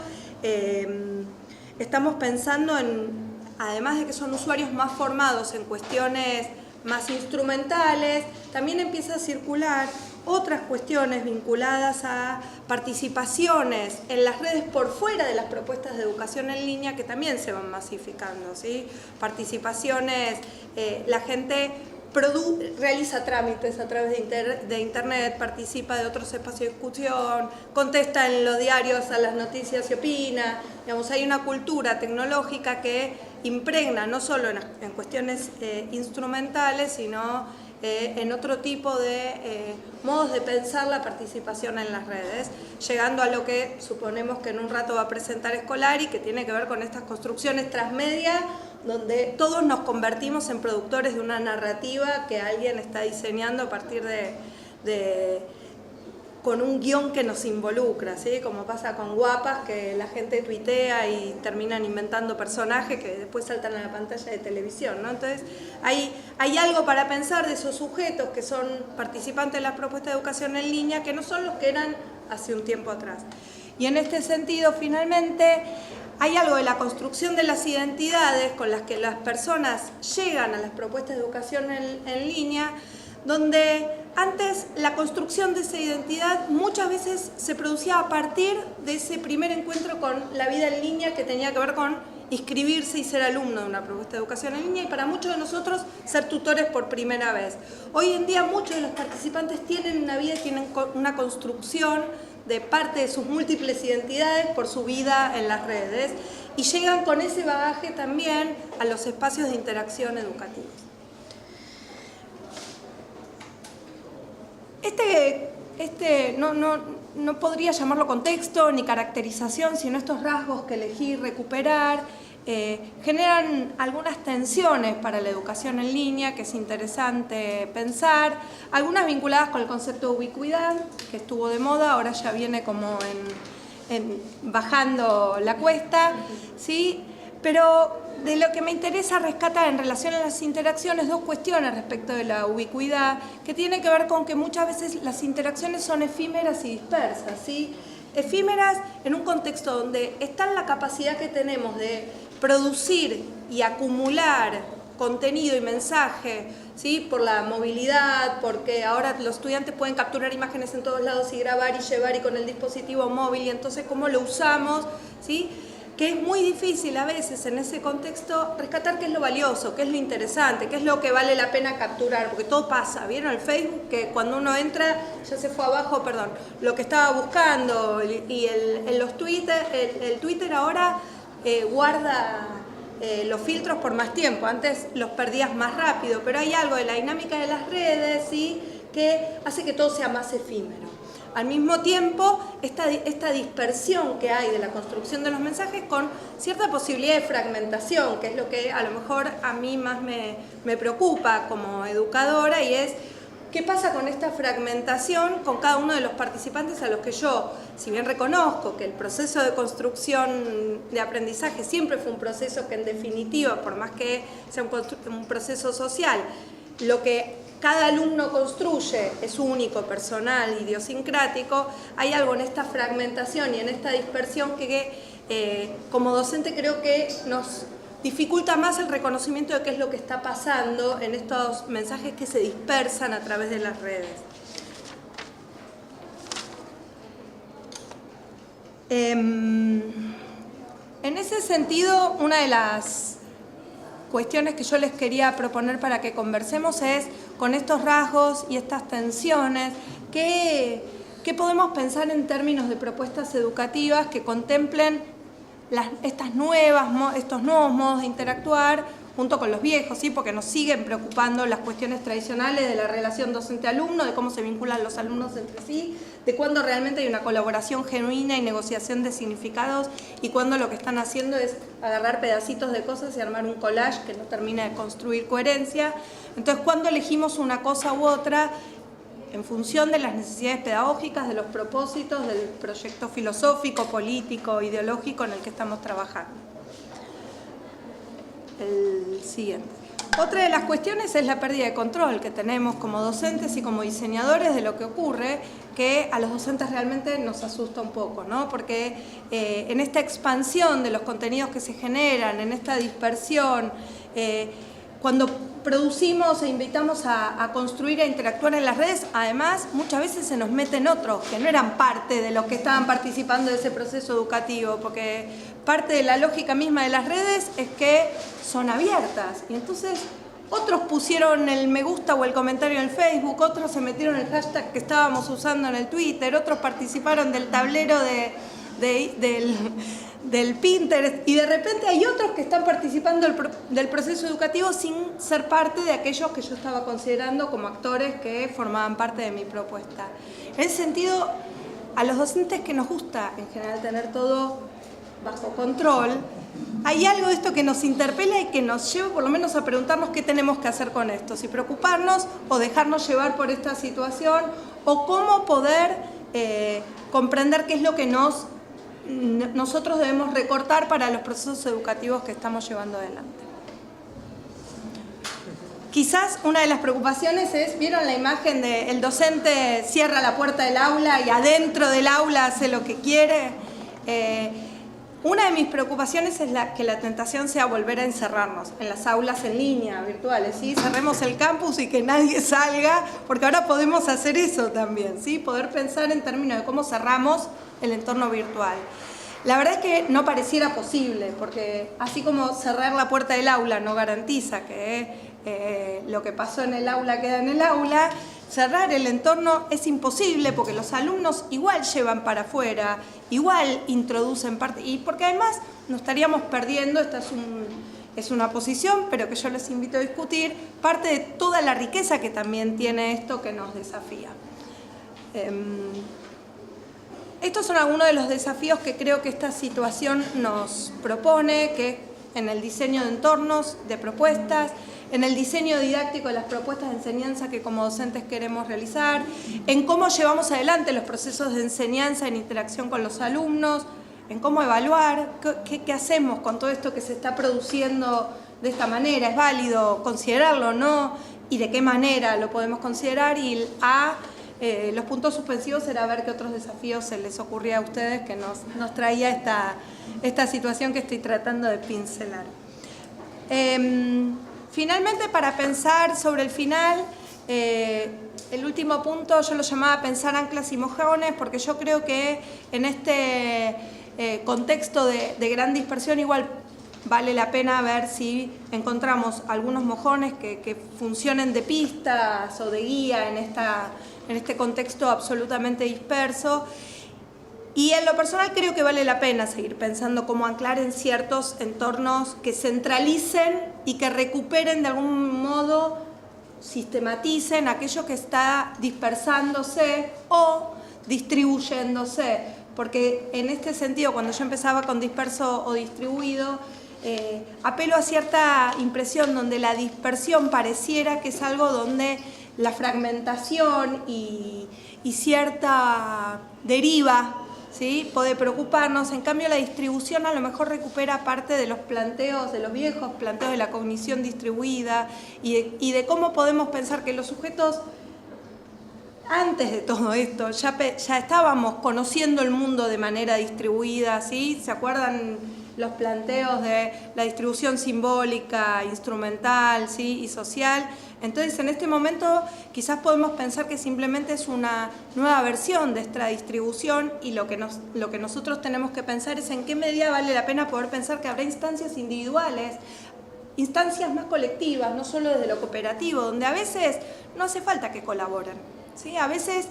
Speaker 3: estamos pensando en, además de que son usuarios más formados en cuestiones más instrumentales, también empieza a circular otras cuestiones vinculadas a participaciones en las redes por fuera de las propuestas de educación en línea que también se van masificando, ¿sí? Participaciones, la gente realiza trámites a través de internet, participa de otros espacios de discusión, contesta en los diarios a las noticias y opina. Digamos, hay una cultura tecnológica que impregna no solo en cuestiones instrumentales, sino en otro tipo de modos de pensar la participación en las redes, llegando a lo que suponemos que en un rato va a presentar Escolari, que tiene que ver con estas construcciones transmedia, donde todos nos convertimos en productores de una narrativa que alguien está diseñando a partir con un guión que nos involucra, ¿sí? Como pasa con Guapas, que la gente tuitea y terminan inventando personajes que después saltan a la pantalla de televisión, ¿no? Entonces hay algo para pensar de esos sujetos que son participantes de las propuestas de educación en línea, que no son los que eran hace un tiempo atrás. Y en este sentido, finalmente, hay algo de la construcción de las identidades con las que las personas llegan a las propuestas de educación en línea, donde antes la construcción de esa identidad muchas veces se producía a partir de ese primer encuentro con la vida en línea, que tenía que ver con inscribirse y ser alumno de una propuesta de educación en línea, y para muchos de nosotros ser tutores por primera vez. Hoy en día muchos de los participantes tienen una vida, tienen una construcción de parte de sus múltiples identidades por su vida en las redes, y llegan con ese bagaje también a los espacios de interacción educativos. No podría llamarlo contexto ni caracterización, sino estos rasgos que elegí recuperar generan algunas tensiones para la educación en línea que es interesante pensar, algunas vinculadas con el concepto de ubicuidad, que estuvo de moda, ahora ya viene como bajando la cuesta, ¿sí? Pero de lo que me interesa rescatar en relación a las interacciones, dos cuestiones respecto de la ubicuidad, que tiene que ver con que muchas veces las interacciones son efímeras y dispersas, ¿sí? Efímeras en un contexto donde está la capacidad que tenemos de producir y acumular contenido y mensaje, ¿sí? Por la movilidad, porque ahora los estudiantes pueden capturar imágenes en todos lados y grabar y llevar y con el dispositivo móvil, y entonces cómo lo usamos, ¿sí? que es muy difícil a veces en ese contexto rescatar qué es lo valioso, qué es lo interesante, qué es lo que vale la pena capturar, porque todo pasa. ¿Vieron el Facebook? Que cuando uno entra ya se fue abajo, perdón, lo que estaba buscando, y los Twitter, el Twitter ahora guarda los filtros por más tiempo, antes los perdías más rápido, pero hay algo de la dinámica de las redes, ¿sí?, que hace que todo sea más efímero. Al mismo tiempo, esta dispersión que hay de la construcción de los mensajes con cierta posibilidad de fragmentación, que es lo que a lo mejor a mí más me preocupa como educadora, y es qué pasa con esta fragmentación con cada uno de los participantes a los que yo, si bien reconozco que el proceso de construcción de aprendizaje siempre fue un proceso que en definitiva, por más que sea un proceso social, lo que cada alumno construye es único, personal, idiosincrático, hay algo en esta fragmentación y en esta dispersión que como docente creo que nos dificulta más el reconocimiento de qué es lo que está pasando en estos mensajes que se dispersan a través de las redes. En ese sentido, una de las cuestiones que yo les quería proponer para que conversemos es, con estos rasgos y estas tensiones, ¿qué podemos pensar en términos de propuestas educativas que contemplen estos nuevos modos de interactuar junto con los viejos, ¿sí? Porque nos siguen preocupando las cuestiones tradicionales de la relación docente-alumno, de cómo se vinculan los alumnos entre sí, de cuándo realmente hay una colaboración genuina y negociación de significados, y cuándo lo que están haciendo es agarrar pedacitos de cosas y armar un collage que no termina de construir coherencia. Entonces, cuándo elegimos una cosa u otra en función de las necesidades pedagógicas, de los propósitos, del proyecto filosófico, político, ideológico en el que estamos trabajando. El siguiente. Otra de las cuestiones es la pérdida de control que tenemos como docentes y como diseñadores de lo que ocurre, que a los docentes realmente nos asusta un poco, ¿no? Porque en esta expansión de los contenidos que se generan, en esta dispersión, cuando producimos e invitamos a construir e interactuar en las redes, además muchas veces se nos meten otros que no eran parte de los que estaban participando de ese proceso educativo, porque parte de la lógica misma de las redes es que son abiertas, y entonces otros pusieron el me gusta o el comentario en el Facebook, otros se metieron el hashtag que estábamos usando en el Twitter, otros participaron del tablero del Pinterest, y de repente hay otros que están participando del proceso educativo sin ser parte de aquellos que yo estaba considerando como actores que formaban parte de mi propuesta. En ese sentido, a los docentes que nos gusta en general tener todo bajo control, hay algo de esto que nos interpela y que nos lleva por lo menos a preguntarnos qué tenemos que hacer con esto, si preocuparnos o dejarnos llevar por esta situación, o cómo poder comprender qué es lo que nosotros debemos recortar para los procesos educativos que estamos llevando adelante. Quizás una de las preocupaciones es, ¿vieron la imagen de el docente cierra la puerta del aula y adentro del aula hace lo que quiere? Una de mis preocupaciones es que la tentación sea volver a encerrarnos en las aulas en línea, virtuales, ¿sí? Cerremos el campus y que nadie salga, porque ahora podemos hacer eso también, ¿sí? Poder pensar en términos de cómo cerramos el entorno virtual. La verdad es que no pareciera posible, porque así como cerrar la puerta del aula no garantiza que lo que pasó en el aula queda en el aula, cerrar el entorno es imposible, porque los alumnos igual llevan para afuera, igual introducen parte, y porque además nos estaríamos perdiendo, esta es una posición, pero que yo les invito a discutir, parte de toda la riqueza que también tiene esto que nos desafía. Estos son algunos de los desafíos que creo que esta situación nos propone, que en el diseño de entornos, de propuestas, en el diseño didáctico de las propuestas de enseñanza que como docentes queremos realizar, en cómo llevamos adelante los procesos de enseñanza en interacción con los alumnos, en cómo evaluar, qué hacemos con todo esto que se está produciendo de esta manera, es válido considerarlo o no, y de qué manera lo podemos considerar, y los puntos suspensivos era ver qué otros desafíos se les ocurría a ustedes que nos traía esta situación que estoy tratando de pincelar. Finalmente, para pensar sobre el final, el último punto yo lo llamaba pensar anclas y mojones, porque yo creo que en este contexto de gran dispersión, igual vale la pena ver si encontramos algunos mojones que funcionen de pistas o de guía en este contexto absolutamente disperso. Y en lo personal creo que vale la pena seguir pensando cómo anclar en ciertos entornos que centralicen y que recuperen de algún modo, sistematicen aquello que está dispersándose o distribuyéndose. Porque en este sentido, cuando yo empezaba con disperso o distribuido, apelo a cierta impresión donde la dispersión pareciera que es algo donde la fragmentación y cierta deriva, ¿sí?, puede preocuparnos. En cambio, la distribución a lo mejor recupera parte de los planteos, de los viejos planteos de la cognición distribuida y de cómo podemos pensar que los sujetos, antes de todo esto, ya estábamos conociendo el mundo de manera distribuida, ¿sí? ¿Se acuerdan los planteos de la distribución simbólica, instrumental, ¿sí?, y social? Entonces, en este momento quizás podemos pensar que simplemente es una nueva versión de esta distribución, y lo que nosotros tenemos que pensar es en qué medida vale la pena poder pensar que habrá instancias individuales, instancias más colectivas, no solo desde lo cooperativo, donde a veces no hace falta que colaboren, ¿sí? A veces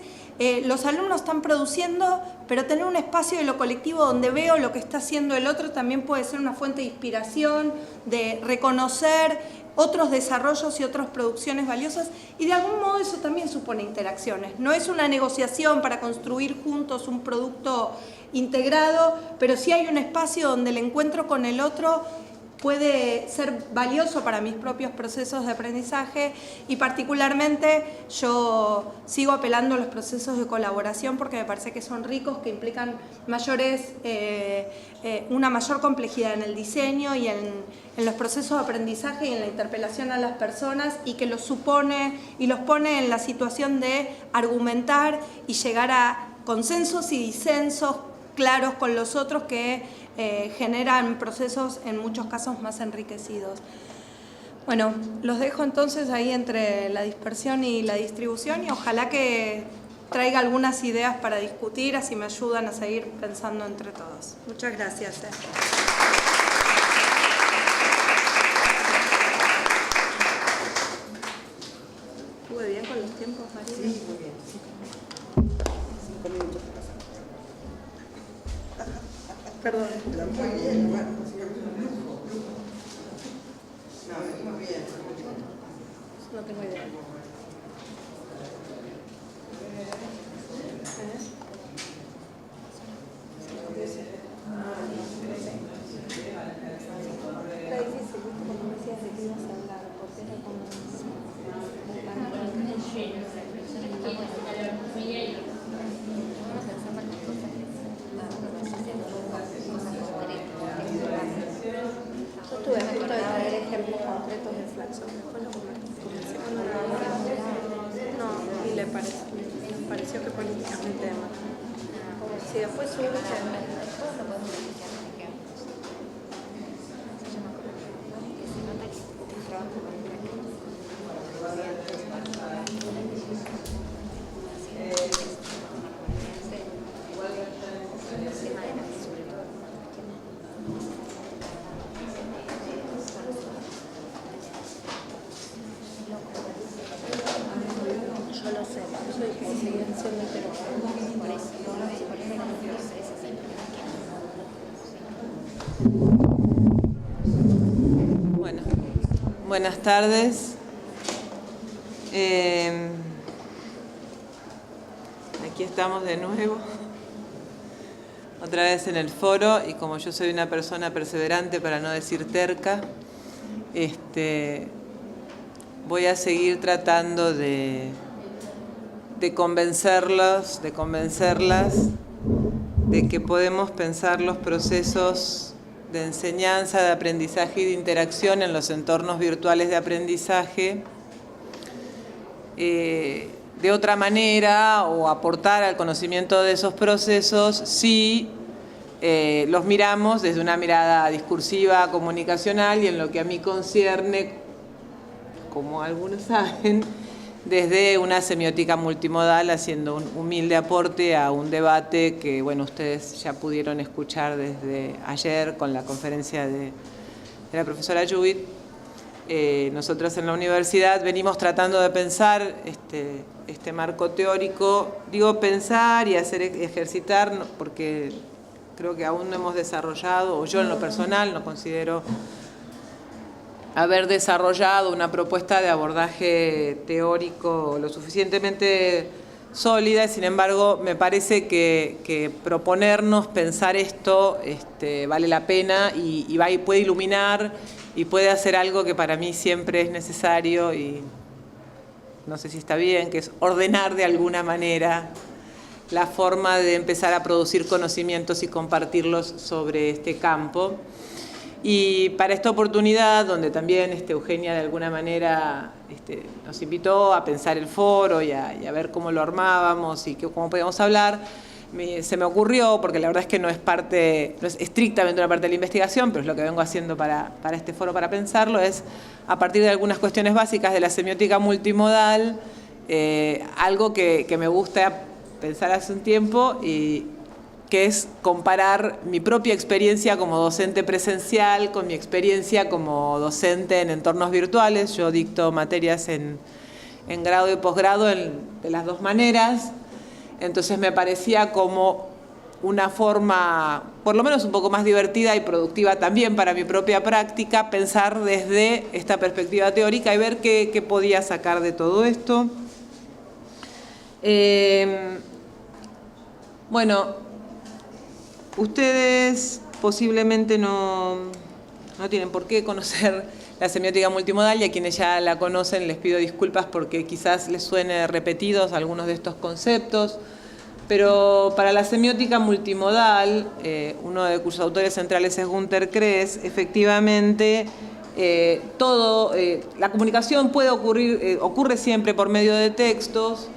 Speaker 3: los alumnos están produciendo, pero tener un espacio de lo colectivo donde veo lo que está haciendo el otro también puede ser una fuente de inspiración, de reconocer otros desarrollos y otras producciones valiosas, y de algún modo eso también supone interacciones. No es una negociación para construir juntos un producto integrado, pero sí hay un espacio donde el encuentro con el otro puede ser valioso para mis propios procesos de aprendizaje, y particularmente yo sigo apelando a los procesos de colaboración porque me parece que son ricos, que implican una mayor complejidad en el diseño y en los procesos de aprendizaje y en la interpelación a las personas, y que los pone en la situación de argumentar y llegar a consensos y disensos claros con los otros que generan procesos en muchos casos más enriquecidos. Bueno, los dejo entonces ahí entre la dispersión y la distribución, y ojalá que traiga algunas ideas para discutir, así me ayudan a seguir pensando entre todos. Muchas gracias. ¿Estuve bien con los tiempos, María?
Speaker 1: Sí, muy bien. 5 minutos.
Speaker 3: Perdón.
Speaker 1: Muy bien, bueno. No, muy bien.
Speaker 3: No tengo idea. Yo tuve justo de traer ejemplos concretos de flaxo. Después lo comencé cuando lo hablaba. No, y le pareció que políticamente demás. Si después surge... Yo lo sé, por eso dije que seguían siendo heterogéneos. Por eso.
Speaker 4: Bueno, buenas tardes. Aquí estamos de nuevo, otra vez en el foro, y como yo soy una persona perseverante, para no decir terca, voy a seguir tratando de convencerlos, de convencerlas de que podemos pensar los procesos de enseñanza, de aprendizaje y de interacción en los entornos virtuales de aprendizaje de otra manera, o aportar al conocimiento de esos procesos si los miramos desde una mirada discursiva, comunicacional, y en lo que a mí concierne, como algunos saben, desde una semiótica multimodal, haciendo un humilde aporte a un debate que, bueno, ustedes ya pudieron escuchar desde ayer con la conferencia de la profesora Judith. Nosotros en la universidad venimos tratando de pensar este marco teórico, digo pensar y ejercitar, porque creo que aún no hemos desarrollado, o yo en lo personal no considero haber desarrollado una propuesta de abordaje teórico lo suficientemente sólida. Sin embargo, me parece que proponernos pensar esto vale la pena y puede iluminar y puede hacer algo que para mí siempre es necesario y no sé si está bien, que es ordenar de alguna manera la forma de empezar a producir conocimientos y compartirlos sobre este campo. Y para esta oportunidad, donde también Eugenia de alguna manera nos invitó a pensar el foro y a ver cómo lo armábamos y cómo podíamos hablar, se me ocurrió, porque la verdad es que no es estrictamente una parte de la investigación, pero es lo que vengo haciendo para este foro, para pensarlo, es a partir de algunas cuestiones básicas de la semiótica multimodal, algo que me gusta pensar hace un tiempo y que es comparar mi propia experiencia como docente presencial con mi experiencia como docente en entornos virtuales. Yo dicto materias en grado y posgrado de las dos maneras, entonces me parecía como una forma, por lo menos un poco más divertida y productiva también para mi propia práctica, pensar desde esta perspectiva teórica y ver qué podía sacar de todo esto. Bueno, ustedes posiblemente no tienen por qué conocer la semiótica multimodal y a quienes ya la conocen les pido disculpas porque quizás les suene repetidos algunos de estos conceptos, pero para la semiótica multimodal, uno de cuyos autores centrales es Günter Kress, efectivamente la comunicación puede ocurre siempre por medio de textos,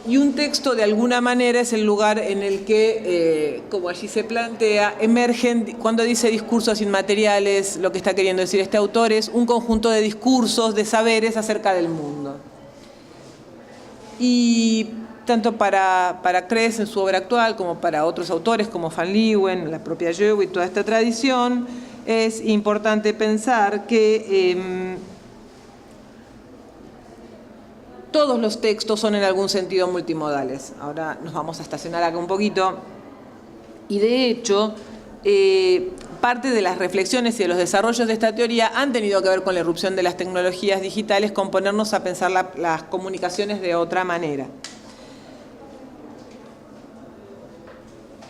Speaker 4: y un texto de alguna manera es el lugar en el que, como allí se plantea, emergen, cuando dice discursos inmateriales, lo que está queriendo decir este autor es un conjunto de discursos, de saberes acerca del mundo. Y tanto para Kress en su obra actual, como para otros autores como Van Leeuwen, la propia Jewett y toda esta tradición, es importante pensar que todos los textos son en algún sentido multimodales. Ahora nos vamos a estacionar acá un poquito. Y de hecho, parte de las reflexiones y de los desarrollos de esta teoría han tenido que ver con la irrupción de las tecnologías digitales, con ponernos a pensar las comunicaciones de otra manera.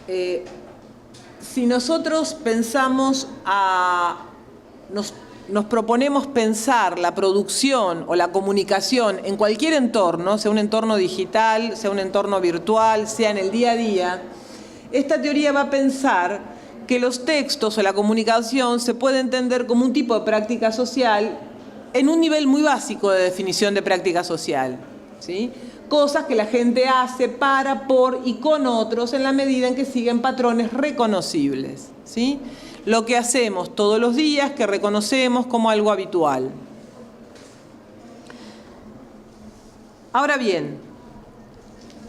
Speaker 4: Si nosotros pensamos nos proponemos pensar la producción o la comunicación en cualquier entorno, sea un entorno digital, sea un entorno virtual, sea en el día a día, esta teoría va a pensar que los textos o la comunicación se puede entender como un tipo de práctica social en un nivel muy básico de definición de práctica social, ¿sí? Cosas que la gente hace para, por y con otros en la medida en que siguen patrones reconocibles, ¿sí? Lo que hacemos todos los días, que reconocemos como algo habitual. Ahora bien,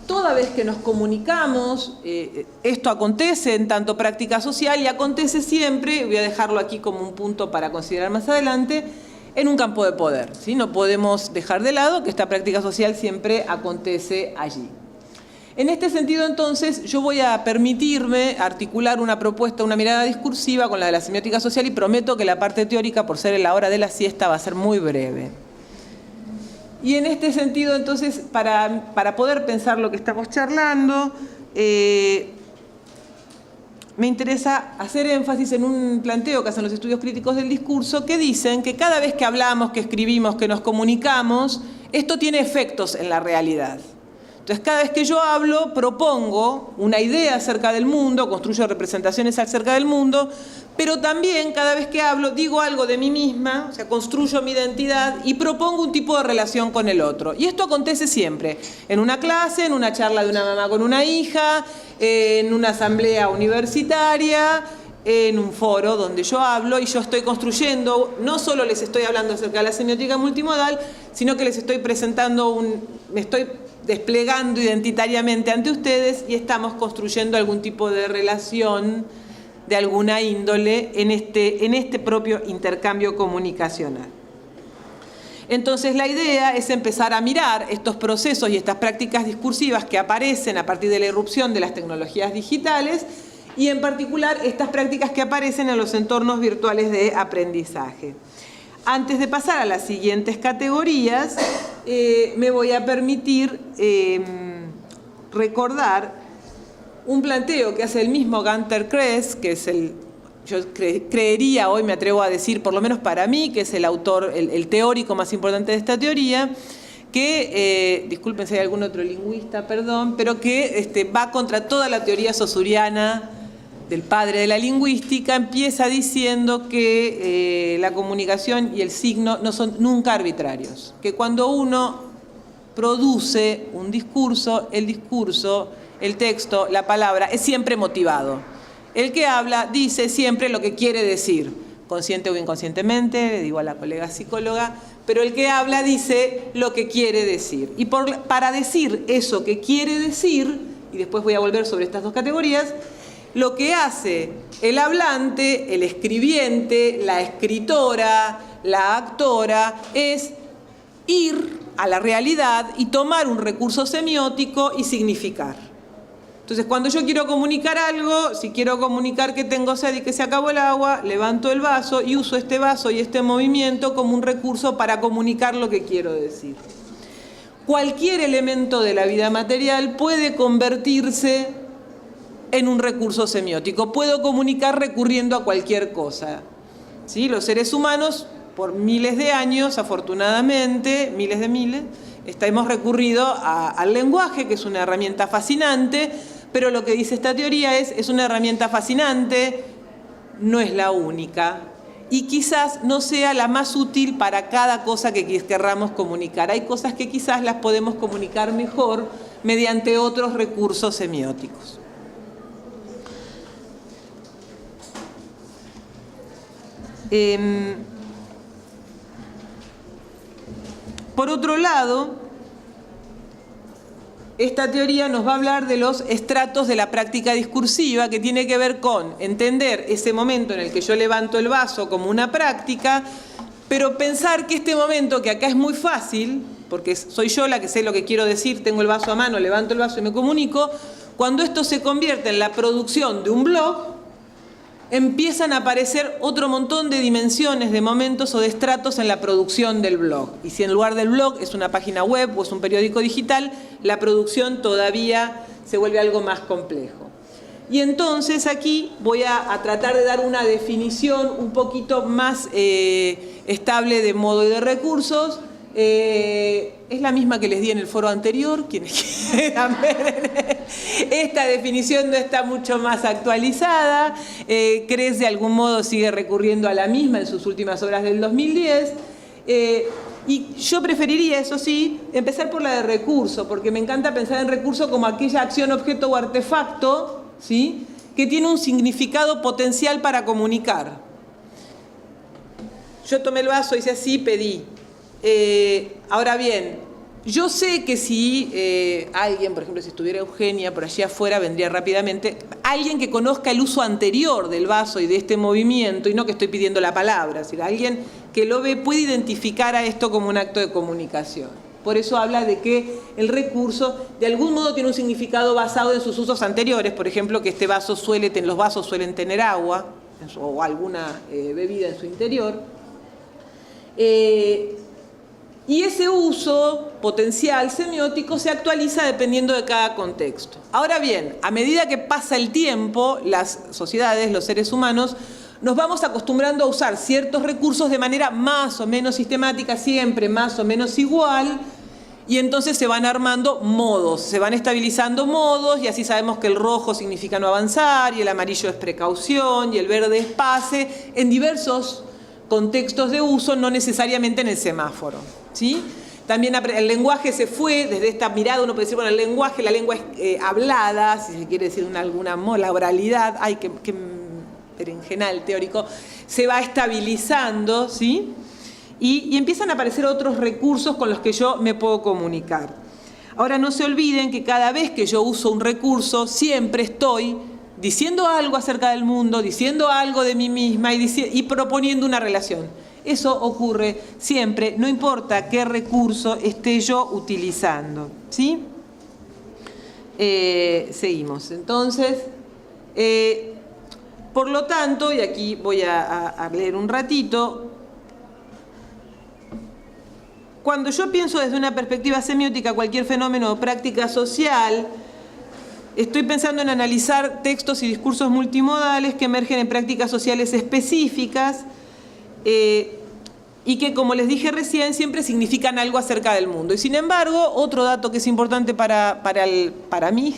Speaker 4: toda vez que nos comunicamos, esto acontece en tanto práctica social y acontece siempre, voy a dejarlo aquí como un punto para considerar más adelante, en un campo de poder, ¿sí? No podemos dejar de lado que esta práctica social siempre acontece allí. En este sentido, entonces, yo voy a permitirme articular una propuesta, una mirada discursiva con la de la semiótica social y prometo que la parte teórica, por ser en la hora de la siesta, va a ser muy breve. Y en este sentido, entonces, para poder pensar lo que estamos charlando, me interesa hacer énfasis en un planteo que hacen los estudios críticos del discurso que dicen que cada vez que hablamos, que escribimos, que nos comunicamos, esto tiene efectos en la realidad. Entonces, cada vez que yo hablo, propongo una idea acerca del mundo, construyo representaciones acerca del mundo, pero también cada vez que hablo digo algo de mí misma, o sea, construyo mi identidad y propongo un tipo de relación con el otro. Y esto acontece siempre, en una clase, en una charla de una mamá con una hija, en una asamblea universitaria, en un foro donde yo hablo y yo estoy construyendo, no solo les estoy hablando acerca de la semiótica multimodal, sino que les estoy presentando me estoy desplegando identitariamente ante ustedes y estamos construyendo algún tipo de relación de alguna índole en este propio intercambio comunicacional. Entonces la idea es empezar a mirar estos procesos y estas prácticas discursivas que aparecen a partir de la irrupción de las tecnologías digitales y en particular estas prácticas que aparecen en los entornos virtuales de aprendizaje. Antes de pasar a las siguientes categorías, me voy a permitir recordar un planteo que hace el mismo Günter Kress, que es yo creería, hoy me atrevo a decir, por lo menos para mí, que es el autor, el teórico más importante de esta teoría, que, disculpen si hay algún otro lingüista, perdón, pero que va contra toda la teoría saussuriana del padre de la lingüística. Empieza diciendo que la comunicación y el signo no son nunca arbitrarios, que cuando uno produce un discurso, el texto, la palabra, es siempre motivado. El que habla dice siempre lo que quiere decir, consciente o inconscientemente, le digo a la colega psicóloga, pero el que habla dice lo que quiere decir. Y para decir eso que quiere decir, y después voy a volver sobre estas dos categorías, lo que hace el hablante, el escribiente, la escritora, la actora, es ir a la realidad y tomar un recurso semiótico y significar. Entonces, cuando yo quiero comunicar algo, si quiero comunicar que tengo sed y que se acabó el agua, levanto el vaso y uso este vaso y este movimiento como un recurso para comunicar lo que quiero decir. Cualquier elemento de la vida material puede convertirse en un recurso semiótico. Puedo comunicar recurriendo a cualquier cosa. ¿Sí? Los seres humanos, por miles de años, afortunadamente, hemos recurrido al lenguaje, que es una herramienta fascinante, pero lo que dice esta teoría es una herramienta fascinante, no es la única, y quizás no sea la más útil para cada cosa que querramos comunicar. Hay cosas que quizás las podemos comunicar mejor mediante otros recursos semióticos. Por otro lado, esta teoría nos va a hablar de los estratos de la práctica discursiva, que tiene que ver con entender ese momento en el que yo levanto el vaso como una práctica, pero pensar que este momento, que acá es muy fácil, porque soy yo la que sé lo que quiero decir, tengo el vaso a mano, levanto el vaso y me comunico, cuando esto se convierte en la producción de un blog, empiezan a aparecer otro montón de dimensiones, de momentos o de estratos en la producción del blog. Y si en lugar del blog es una página web o es un periódico digital, la producción todavía se vuelve algo más complejo. Y entonces aquí voy a tratar de dar una definición un poquito más estable de modo y de recursos. Es la misma que les di en el foro anterior, quienes quieran ver. Esta definición no está mucho más actualizada. Kress de algún modo sigue recurriendo a la misma en sus últimas obras del 2010. Y yo preferiría, eso sí, empezar por la de recurso, porque me encanta pensar en recurso como aquella acción, objeto o artefacto, ¿sí?, que tiene un significado potencial para comunicar. Yo tomé el vaso, hice así, pedí. Ahora bien, yo sé que si alguien, por ejemplo, si estuviera Eugenia por allí afuera, vendría rápidamente, alguien que conozca el uso anterior del vaso y de este movimiento, y no que estoy pidiendo la palabra, es decir, alguien que lo ve puede identificar a esto como un acto de comunicación. Por eso habla de que el recurso de algún modo tiene un significado basado en sus usos anteriores, por ejemplo, que los vasos suelen tener agua o alguna bebida en su interior. Y ese uso potencial semiótico se actualiza dependiendo de cada contexto. Ahora bien, a medida que pasa el tiempo, las sociedades, los seres humanos, nos vamos acostumbrando a usar ciertos recursos de manera más o menos sistemática, siempre más o menos igual, y entonces se van armando modos, se van estabilizando modos, y así sabemos que el rojo significa no avanzar, y el amarillo es precaución, y el verde es pase, en diversos contextos de uso, no necesariamente en el semáforo, ¿sí? También el lenguaje se fue, desde esta mirada uno puede decir, bueno, el lenguaje, la lengua es hablada, si se quiere decir alguna la oralidad, berenjenal teórico, se va estabilizando, ¿sí? Y empiezan a aparecer otros recursos con los que yo me puedo comunicar. Ahora, no se olviden que cada vez que yo uso un recurso, siempre estoy diciendo algo acerca del mundo, diciendo algo de mí misma y proponiendo una relación. Eso ocurre siempre, no importa qué recurso esté yo utilizando, ¿sí? Seguimos. Entonces, por lo tanto, y aquí voy a leer un ratito, cuando yo pienso desde una perspectiva semiótica cualquier fenómeno o práctica social, estoy pensando en analizar textos y discursos multimodales que emergen en prácticas sociales específicas y que, como les dije recién, siempre significan algo acerca del mundo. Y sin embargo, otro dato que es importante para mí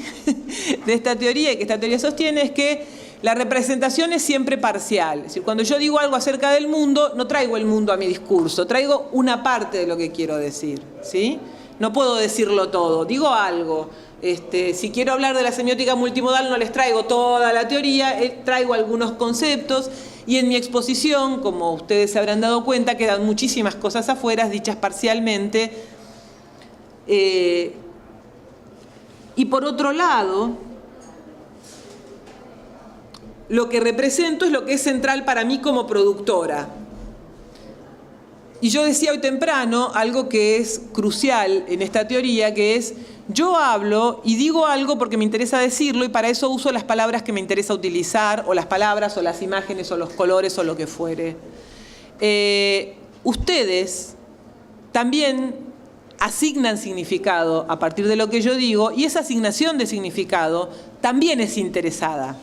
Speaker 4: de esta teoría y que esta teoría sostiene es que la representación es siempre parcial. Es decir, cuando yo digo algo acerca del mundo, no traigo el mundo a mi discurso, traigo una parte de lo que quiero decir, ¿sí? No puedo decirlo todo, digo algo. Si quiero hablar de la semiótica multimodal, no les traigo toda la teoría, traigo algunos conceptos, y en mi exposición, como ustedes se habrán dado cuenta, quedan muchísimas cosas afuera, dichas parcialmente. Y por otro lado, lo que represento es lo que es central para mí como productora. Y yo decía hoy temprano algo que es crucial en esta teoría, que es: yo hablo y digo algo porque me interesa decirlo, y para eso uso las palabras que me interesa utilizar, o las palabras, o las imágenes, o los colores, o lo que fuere. Ustedes también asignan significado a partir de lo que yo digo, y esa asignación de significado también es interesada.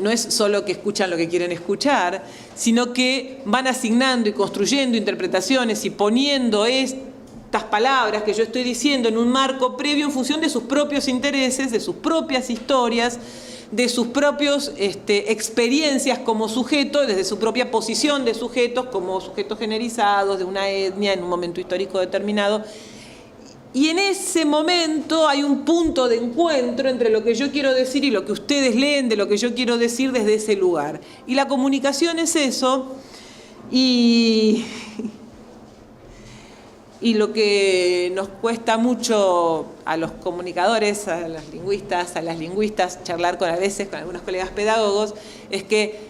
Speaker 4: No es solo que escuchan lo que quieren escuchar, sino que van asignando y construyendo interpretaciones y poniendo estas palabras que yo estoy diciendo en un marco previo en función de sus propios intereses, de sus propias historias, de sus propias experiencias como sujeto, desde su propia posición de sujetos, como sujetos generizados de una etnia en un momento histórico determinado. Y en ese momento hay un punto de encuentro entre lo que yo quiero decir y lo que ustedes leen de lo que yo quiero decir desde ese lugar. Y la comunicación es eso, y lo que nos cuesta mucho a los comunicadores, a los lingüistas, a las lingüistas, charlar a veces con algunos colegas pedagogos, es que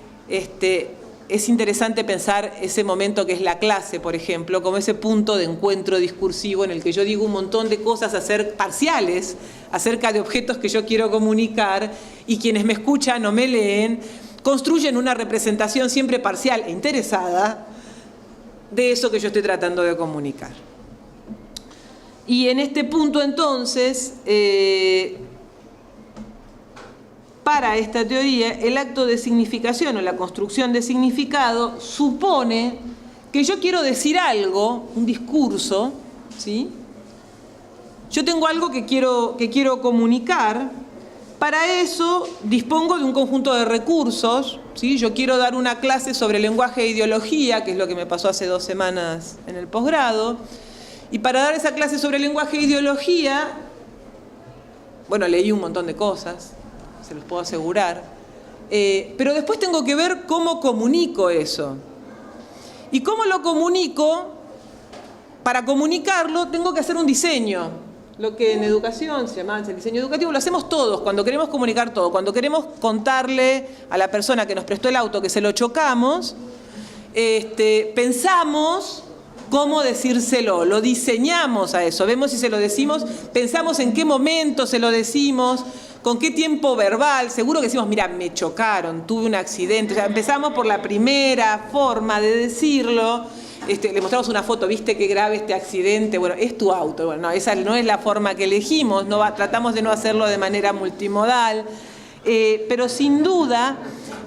Speaker 4: es interesante pensar ese momento que es la clase, por ejemplo, como ese punto de encuentro discursivo en el que yo digo un montón de cosas parciales acerca de objetos que yo quiero comunicar, y quienes me escuchan o me leen construyen una representación siempre parcial e interesada de eso que yo estoy tratando de comunicar. Y en este punto, entonces, para esta teoría, el acto de significación o la construcción de significado supone que yo quiero decir algo, un discurso, ¿sí? Yo tengo algo que quiero comunicar. Para eso dispongo de un conjunto de recursos, ¿sí? Yo quiero dar una clase sobre lenguaje e ideología, que es lo que me pasó hace 2 semanas en el posgrado. Y para dar esa clase sobre lenguaje e ideología, bueno, leí un montón de cosas, se los puedo asegurar, pero después tengo que ver cómo comunico eso. ¿Y cómo lo comunico? Para comunicarlo tengo que hacer un diseño. Lo que en educación se llama el diseño educativo, lo hacemos todos cuando queremos comunicar todo. Cuando queremos contarle a la persona que nos prestó el auto que se lo chocamos, pensamos cómo decírselo, lo diseñamos a eso, vemos si se lo decimos, pensamos en qué momento se lo decimos, con qué tiempo verbal. Seguro que decimos: mira, me chocaron, tuve un accidente. O sea, empezamos por la primera forma de decirlo. Le mostramos una foto: viste qué grave este accidente, bueno, es tu auto. Bueno, no, esa no es la forma que elegimos, tratamos de no hacerlo de manera multimodal, pero sin duda,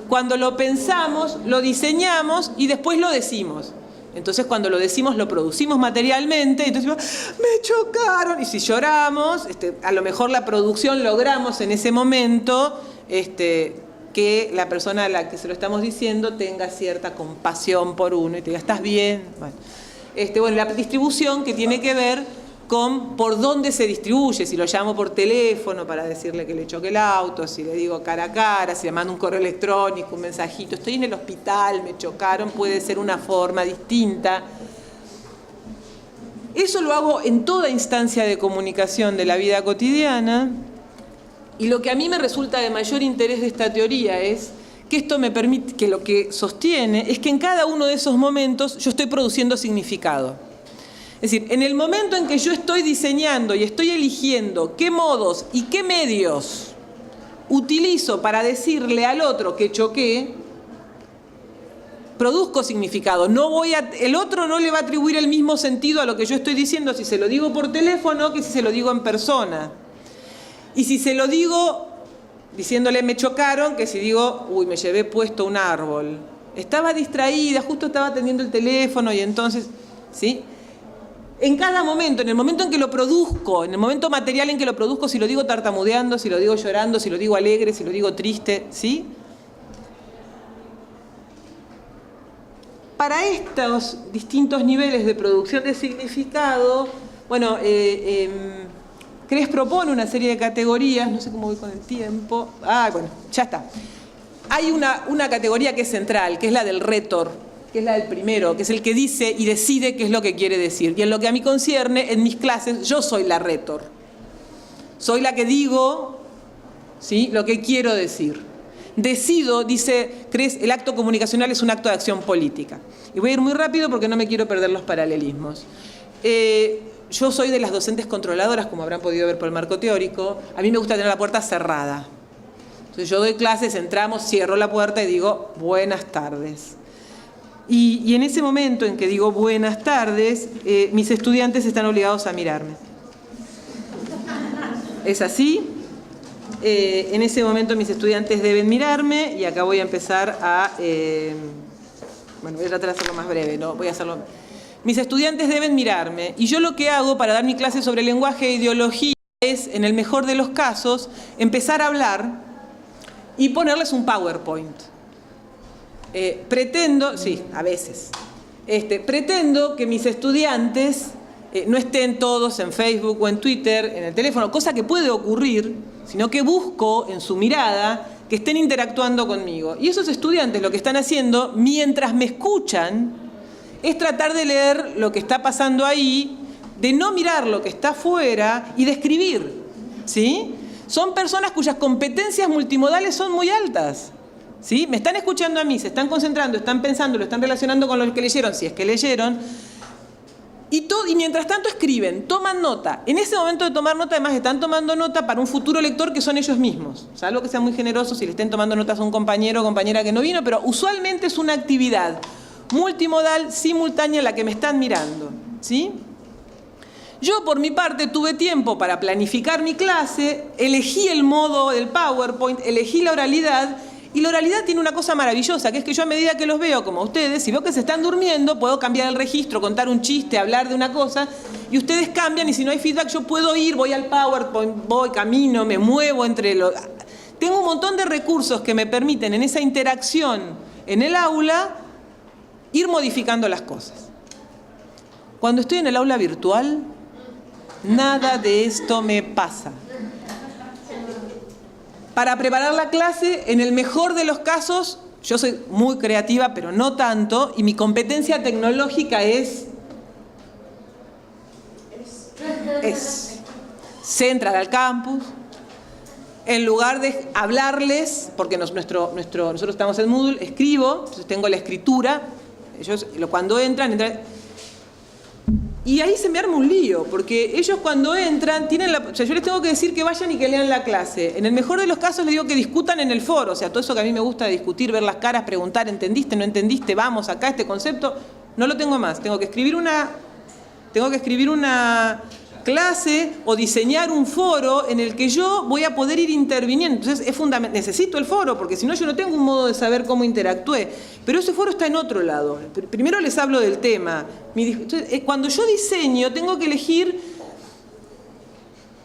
Speaker 4: cuando lo pensamos, lo diseñamos y después lo decimos. Entonces, cuando lo decimos, lo producimos materialmente, entonces decimos: me chocaron. Y si lloramos, a lo mejor la producción logramos en ese momento que la persona a la que se lo estamos diciendo tenga cierta compasión por uno y te diga: ¿estás bien? Bueno, la distribución que tiene que ver con por dónde se distribuye, si lo llamo por teléfono para decirle que le choque el auto, si le digo cara a cara, si le mando un correo electrónico, un mensajito, estoy en el hospital, me chocaron, puede ser una forma distinta. Eso lo hago en toda instancia de comunicación de la vida cotidiana, y lo que a mí me resulta de mayor interés de esta teoría es que esto me permite, que lo que sostiene es que en cada uno de esos momentos yo estoy produciendo significado. Es decir, en el momento en que yo estoy diseñando y estoy eligiendo qué modos y qué medios utilizo para decirle al otro que choqué, produzco significado. El otro no le va a atribuir el mismo sentido a lo que yo estoy diciendo si se lo digo por teléfono que si se lo digo en persona. Y si se lo digo diciéndole me chocaron, que si digo, uy, me llevé puesto un árbol. Estaba distraída, justo estaba atendiendo el teléfono y entonces, ¿sí? En cada momento, en el momento en que lo produzco, en el momento material en que lo produzco, si lo digo tartamudeando, si lo digo llorando, si lo digo alegre, si lo digo triste, ¿sí? Para estos distintos niveles de producción de significado, bueno, Cres propone una serie de categorías, no sé cómo voy con el tiempo. Bueno, ya está. Hay una categoría que es central, que es la del rétor, que es la del primero, que es el que dice y decide qué es lo que quiere decir. Y en lo que a mí concierne, en mis clases, yo soy la rétor. Soy la que digo, ¿sí?, lo que quiero decir. Decido, dice Cres, el acto comunicacional es un acto de acción política. Y voy a ir muy rápido porque no me quiero perder los paralelismos. Yo soy de las docentes controladoras, como habrán podido ver por el marco teórico. A mí me gusta tener la puerta cerrada. Entonces yo doy clases, entramos, cierro la puerta y digo buenas tardes. Y en ese momento en que digo buenas tardes, mis estudiantes están obligados a mirarme. ¿Es así? En ese momento mis estudiantes deben mirarme y acá voy a empezar a... bueno, voy a tratar de hacerlo más breve, ¿no? Voy a hacerlo... Mis estudiantes deben mirarme y yo lo que hago para dar mi clase sobre lenguaje e ideología es, en el mejor de los casos, empezar a hablar y ponerles un PowerPoint. Pretendo, sí, a veces, pretendo que mis estudiantes no estén todos en Facebook o en Twitter, en el teléfono, cosa que puede ocurrir, sino que busco en su mirada que estén interactuando conmigo. Y esos estudiantes lo que están haciendo, mientras me escuchan, es tratar de leer lo que está pasando ahí, de no mirar lo que está afuera y de escribir, ¿sí? Son personas cuyas competencias multimodales son muy altas, ¿sí? Me están escuchando a mí, se están concentrando, están pensando, lo están relacionando con lo que leyeron, si es que leyeron, y mientras tanto escriben, toman nota. En ese momento de tomar nota, además, están tomando nota para un futuro lector que son ellos mismos, salvo que sean muy generosos y le estén tomando notas a un compañero o compañera que no vino, pero usualmente es una actividad multimodal, simultánea, en la que me están mirando, ¿sí? Yo, por mi parte, tuve tiempo para planificar mi clase, elegí el modo del PowerPoint, elegí la oralidad, y la oralidad tiene una cosa maravillosa, que es que yo a medida que los veo, como ustedes, si veo que se están durmiendo, puedo cambiar el registro, contar un chiste, hablar de una cosa, y ustedes cambian, y si no hay feedback, yo puedo ir, voy al PowerPoint, voy, camino, me muevo entre los... Tengo un montón de recursos que me permiten, en esa interacción en el aula, ir modificando las cosas. Cuando estoy en el aula virtual, nada de esto me pasa. Para preparar la clase, en el mejor de los casos, yo soy muy creativa, pero no tanto, y mi competencia tecnológica es sé entrar al campus, en lugar de hablarles, porque nosotros estamos en Moodle, escribo, entonces tengo la escritura. Ellos cuando entran, y ahí se me arma un lío, porque ellos cuando entran o sea, yo les tengo que decir que vayan y que lean la clase. En el mejor de los casos les digo que discutan en el foro, o sea, todo eso que a mí me gusta de discutir, ver las caras, preguntar, ¿entendiste? ¿No entendiste? Vamos, acá este concepto, no lo tengo más. Tengo que escribir una clase o diseñar un foro en el que yo voy a poder ir interviniendo. Entonces es fundamental, necesito el foro, porque si no yo no tengo un modo de saber cómo interactué. Pero ese foro está en otro lado. Primero les hablo del tema. Entonces, cuando yo diseño tengo que elegir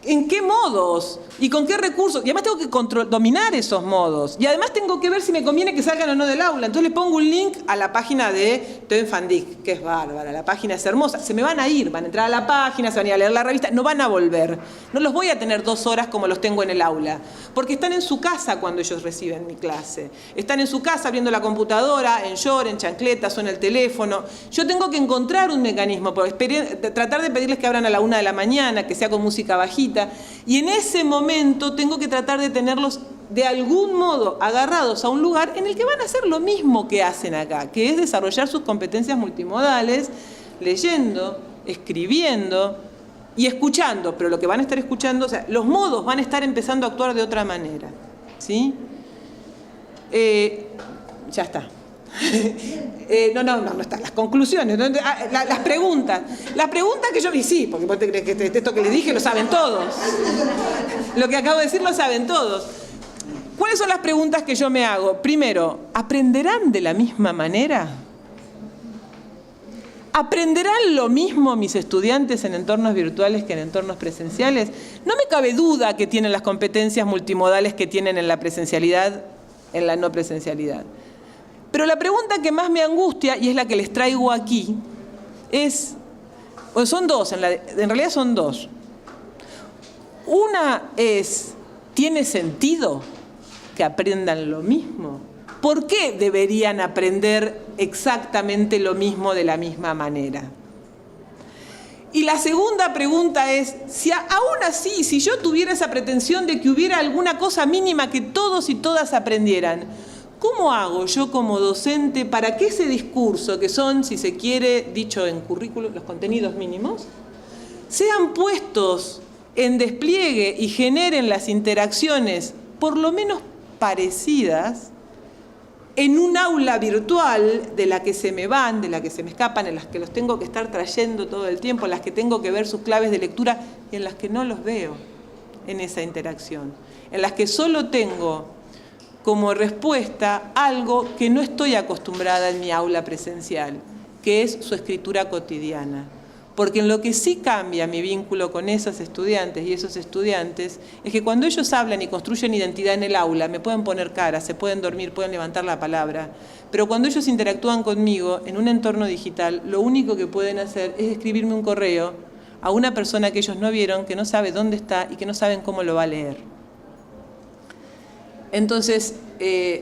Speaker 4: ¿En qué modos? ¿Y con qué recursos? Y además tengo que dominar esos modos. Y además tengo que ver si me conviene que salgan o no del aula. Entonces le pongo un link a la página de Teun Van Dijk, que es bárbara. La página es hermosa. Se me van a ir, van a entrar a la página, se van a ir a leer la revista. No van a volver. No los voy a tener 2 horas como los tengo en el aula. Porque están en su casa cuando ellos reciben mi clase. Están en su casa abriendo la computadora, en short, en chancletas o en el teléfono. Yo tengo que encontrar un mecanismo. Tratar de pedirles que abran a la 1 de la mañana, que sea con música bajita. Y en ese momento tengo que tratar de tenerlos de algún modo agarrados a un lugar en el que van a hacer lo mismo que hacen acá, que es desarrollar sus competencias multimodales, leyendo, escribiendo y escuchando, pero lo que van a estar escuchando, o sea, los modos van a estar empezando a actuar de otra manera, ¿sí? Ya está. No está. Las conclusiones, las preguntas que yo vi, sí, porque vos te crees que esto que les dije lo saben todos. Lo que acabo de decir lo saben todos. ¿Cuáles son las preguntas que yo me hago? Primero, ¿aprenderán de la misma manera? ¿Aprenderán lo mismo mis estudiantes en entornos virtuales que en entornos presenciales? No me cabe duda que tienen las competencias multimodales que tienen en la presencialidad, en la no presencialidad. Pero la pregunta que más me angustia, y es la que les traigo aquí, es, son dos, en realidad son dos. Una es, ¿tiene sentido que aprendan lo mismo? ¿Por qué deberían aprender exactamente lo mismo de la misma manera? Y la segunda pregunta es, si aún así, si yo tuviera esa pretensión de que hubiera alguna cosa mínima que todos y todas aprendieran, ¿cómo hago yo como docente para que ese discurso, que son, si se quiere, dicho en currículum, los contenidos mínimos, sean puestos en despliegue y generen las interacciones, por lo menos parecidas, en un aula virtual de la que se me van, de la que se me escapan, en las que los tengo que estar trayendo todo el tiempo, en las que tengo que ver sus claves de lectura y en las que no los veo en esa interacción, en las que solo tengo como respuesta algo que no estoy acostumbrada en mi aula presencial, que es su escritura cotidiana. Porque en lo que sí cambia mi vínculo con esos estudiantes y esos estudiantes es que cuando ellos hablan y construyen identidad en el aula, me pueden poner cara, se pueden dormir, pueden levantar la palabra, pero cuando ellos interactúan conmigo en un entorno digital, lo único que pueden hacer es escribirme un correo a una persona que ellos no vieron, que no sabe dónde está y que no saben cómo lo va a leer. Entonces,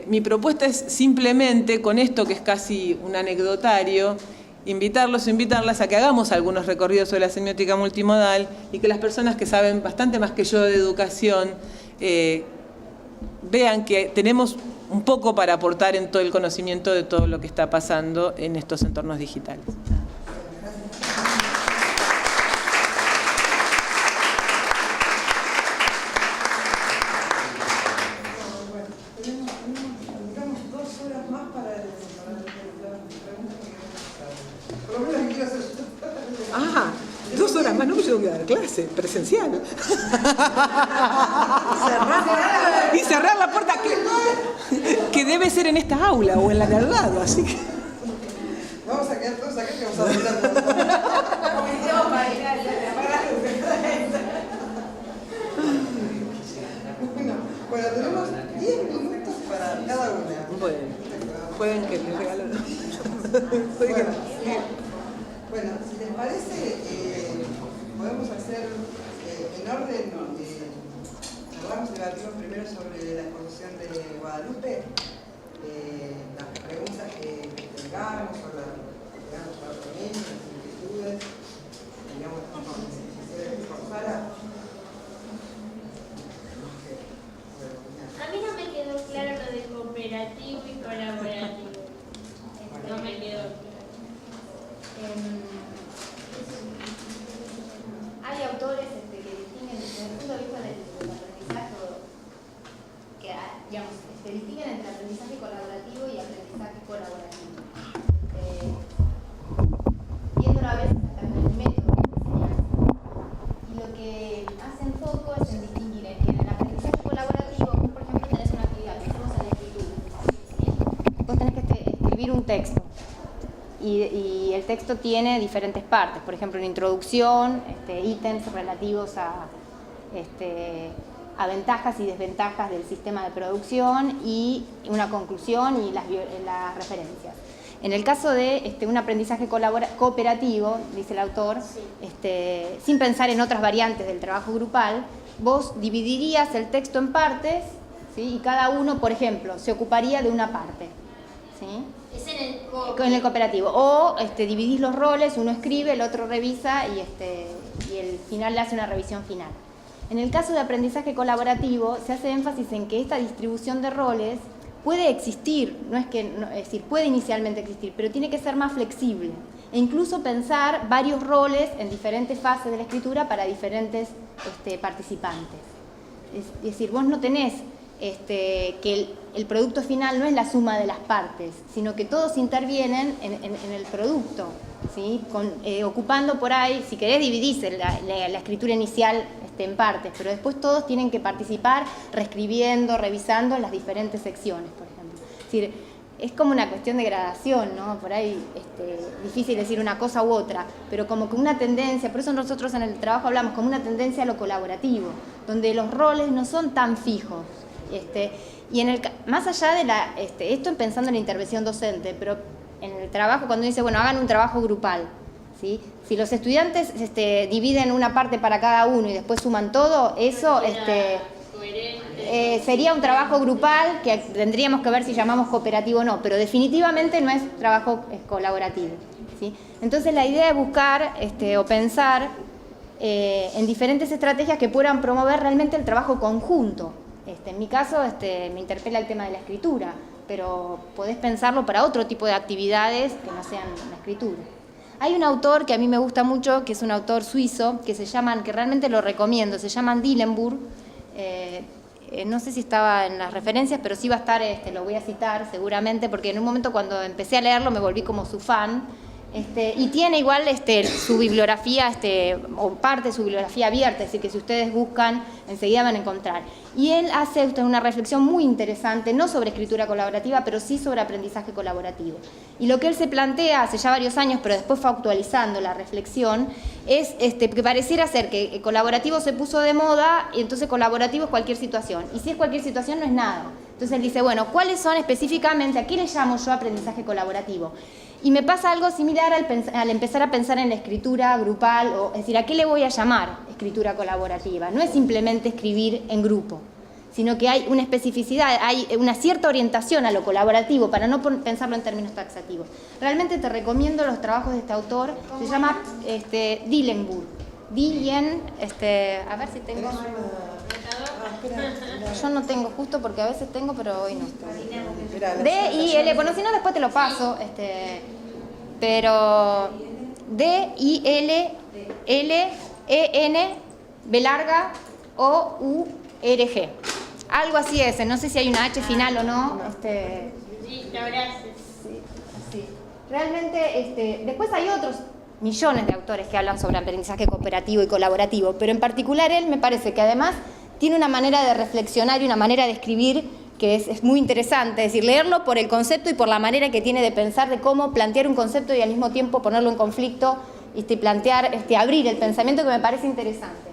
Speaker 4: mi propuesta es simplemente, con esto que es casi un anecdotario, invitarlos o invitarlas a que hagamos algunos recorridos sobre la semiótica multimodal y que las personas que saben bastante más que yo de educación vean que tenemos un poco para aportar en todo el conocimiento de todo lo que está pasando en estos entornos digitales. Ah, 2 horas más, no me tengo que dar clase, presencial. Y cerrar la puerta que debe ser en esta aula o en la de al lado, así que...
Speaker 1: Vamos a quedar todos acá que vamos a hablar. Bueno, tenemos 10 minutos para cada una.
Speaker 4: Bueno, pueden que les regalen.
Speaker 1: Bueno, si les parece, podemos hacer en orden, hablamos, debatimos primero sobre la exposición de Guadalupe, las preguntas que tengamos, o las inquietudes, digamos, si se esforzara.
Speaker 5: A mí no me quedó claro lo de cooperativo y colaborativo. No me quedó claro.
Speaker 2: Hay autores que distinguen desde el punto de vista del aprendizaje, que digamos, distinguen entre aprendizaje colaborativo y aprendizaje colaborativo. Viéndolo a veces hasta con el método de enseñanza. Y lo que hacen foco es en distinguir en que en el aprendizaje colaborativo, vos, por ejemplo, tenés una actividad, pensemos en la escritura. ¿Sí? Vos tenés que escribir un texto. Y el texto tiene diferentes partes, por ejemplo, una introducción, ítems relativos a a ventajas y desventajas del sistema de producción y una conclusión y las referencias. En el caso de un aprendizaje cooperativo, dice el autor, sin pensar en otras variantes del trabajo grupal, vos dividirías el texto en partes, ¿sí? Y cada uno, por ejemplo, se ocuparía de una parte, ¿sí?
Speaker 5: Es
Speaker 2: En el cooperativo. O dividís los roles, uno escribe, el otro revisa y el final le hace una revisión final. En el caso de aprendizaje colaborativo, se hace énfasis en que esta distribución de roles puede existir, es decir, puede inicialmente existir, pero tiene que ser más flexible. E incluso pensar varios roles en diferentes fases de la escritura para diferentes participantes. Es decir, vos no tenés que el producto final no es la suma de las partes, sino que todos intervienen en el producto, ¿sí? Ocupando por ahí, si querés dividís la escritura inicial en partes, pero después todos tienen que participar reescribiendo, revisando las diferentes secciones, por ejemplo. Es decir, es como una cuestión de gradación, ¿no? Por ahí difícil decir una cosa u otra, pero como que una tendencia, por eso nosotros en el trabajo hablamos como una tendencia a lo colaborativo, donde los roles no son tan fijos. Y más allá de esto pensando en la intervención docente, pero en el trabajo cuando dice, bueno, hagan un trabajo grupal, ¿sí? Si los estudiantes dividen una parte para cada uno y después suman todo, eso sería un trabajo grupal que tendríamos que ver si llamamos cooperativo o no, pero definitivamente no es trabajo colaborativo, ¿sí? Entonces la idea es buscar o pensar en diferentes estrategias que puedan promover realmente el trabajo conjunto. En mi caso me interpela el tema de la escritura, pero podés pensarlo para otro tipo de actividades que no sean la escritura. Hay un autor que a mí me gusta mucho, que es un autor suizo, que realmente lo recomiendo, se llama Dillenburg. No sé si estaba en las referencias, pero sí va a estar, lo voy a citar seguramente, porque en un momento cuando empecé a leerlo me volví como su fan. Y tiene igual su bibliografía, o parte de su bibliografía abierta, es decir, que si ustedes buscan, enseguida van a encontrar. Y él hace una reflexión muy interesante, no sobre escritura colaborativa, pero sí sobre aprendizaje colaborativo. Y lo que él se plantea hace ya varios años, pero después fue actualizando la reflexión, es que pareciera ser que colaborativo se puso de moda, y entonces colaborativo es cualquier situación. Y si es cualquier situación, no es nada. Entonces él dice, bueno, ¿cuáles son específicamente, a qué le llamo yo aprendizaje colaborativo? Y me pasa algo similar al empezar a pensar en la escritura grupal, es decir, ¿a qué le voy a llamar escritura colaborativa? No es simplemente escribir en grupo, sino que hay una especificidad, hay una cierta orientación a lo colaborativo, para no pensarlo en términos taxativos. Realmente te recomiendo los trabajos de este autor, se llama Dillenburg. A ver si tengo... Yo no tengo justo porque a veces tengo, pero hoy no. D-I-L, bueno, si no después te lo paso, pero D-I-L-L-E-N B larga O-U-R-G. Algo así es, no sé si hay una H final o no.
Speaker 5: Listo, gracias.
Speaker 2: Sí, así. Realmente, después hay otros millones de autores que hablan sobre aprendizaje cooperativo y colaborativo, pero en particular él me parece que además tiene una manera de reflexionar y una manera de escribir que es muy interesante, es decir, leerlo por el concepto y por la manera que tiene de pensar de cómo plantear un concepto y al mismo tiempo ponerlo en conflicto, plantear, abrir el pensamiento, que me parece interesante.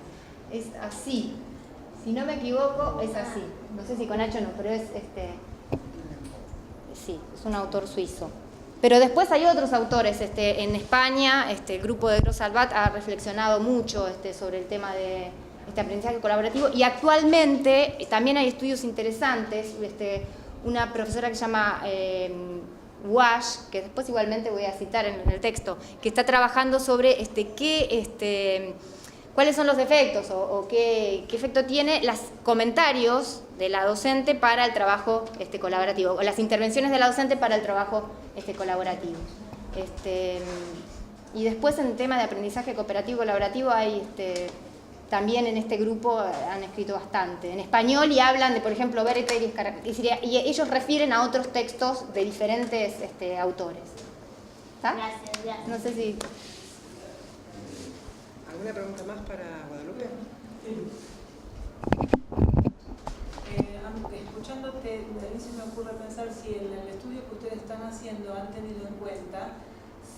Speaker 2: Es así, si no me equivoco, es así. No sé si con H o no, pero es sí, es un autor suizo. Pero después hay otros autores, en España, el grupo de Gros Salvat ha reflexionado mucho sobre el tema de aprendizaje colaborativo, y actualmente también hay estudios interesantes. Una profesora que se llama Wash, que después igualmente voy a citar en el texto, que está trabajando sobre cuáles son los efectos o qué efecto tiene los comentarios de la docente para el trabajo colaborativo, o las intervenciones de la docente para el trabajo colaborativo. Y después en el tema de aprendizaje cooperativo y colaborativo hay también en este grupo han escrito bastante en español y hablan de, por ejemplo, Bereter y ellos refieren a otros textos de diferentes autores. ¿Está?
Speaker 5: Gracias.
Speaker 2: No sé si...
Speaker 1: ¿Alguna pregunta más para Guadalupe?
Speaker 4: Escuchándote, a mí se me ocurre pensar si en el estudio que ustedes están haciendo han tenido en cuenta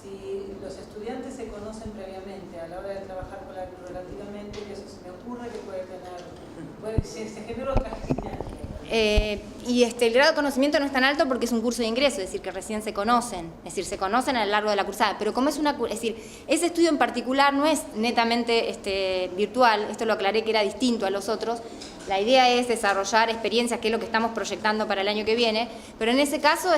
Speaker 4: si los estudiantes se conocen previamente a la hora de trabajar colaborativamente, que eso se me ocurre que puede tener
Speaker 6: se generó otra actividad.
Speaker 2: Y el grado de conocimiento no es tan alto porque es un curso de ingreso, es decir, que recién se conocen, es decir, se conocen a lo largo de la cursada, pero como es decir, ese estudio en particular no es netamente virtual, esto lo aclaré que era distinto a los otros, la idea es desarrollar experiencias, que es lo que estamos proyectando para el año que viene, pero en ese caso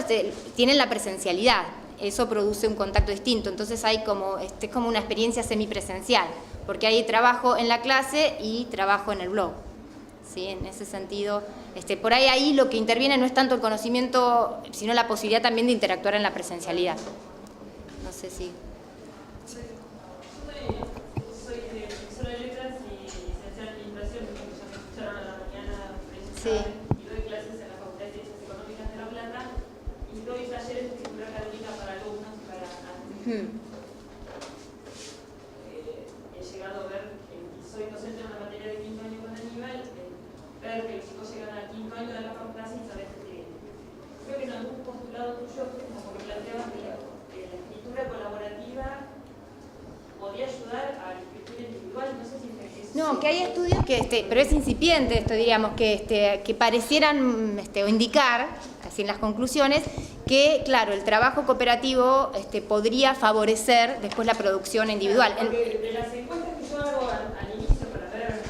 Speaker 2: tienen la presencialidad, eso produce un contacto distinto, entonces hay como, es como una experiencia semipresencial, porque hay trabajo en la clase y trabajo en el blog. ¿Sí? En ese sentido, por ahí lo que interviene no es tanto el conocimiento, sino la posibilidad también de interactuar en la presencialidad. No sé si...
Speaker 6: Soy profesora de letras y licenciada en administración, porque ya me escucharon a la mañana presentar,
Speaker 2: Sí.
Speaker 6: y doy clases en la Facultad de Ciencias Económicas de La Plata y doy talleres de escritura académica para alumnos y para adultos. He llegado a ver, y soy docente en una materia de quinto año con Aníbal, ver que los chicos llegan al quinto año de la facultad sin saber escribir. Creo que en algún postulado tuyo, como que planteabas que la escritura colaborativa podía ayudar a la escritura individual, no sé si es...
Speaker 2: No, que hay estudios que, pero es incipiente esto, diríamos, que parecieran o indicar, así en las conclusiones, que, claro, el trabajo cooperativo podría favorecer después la producción individual.
Speaker 6: Claro, porque de las encuestas que yo hago al inicio para ver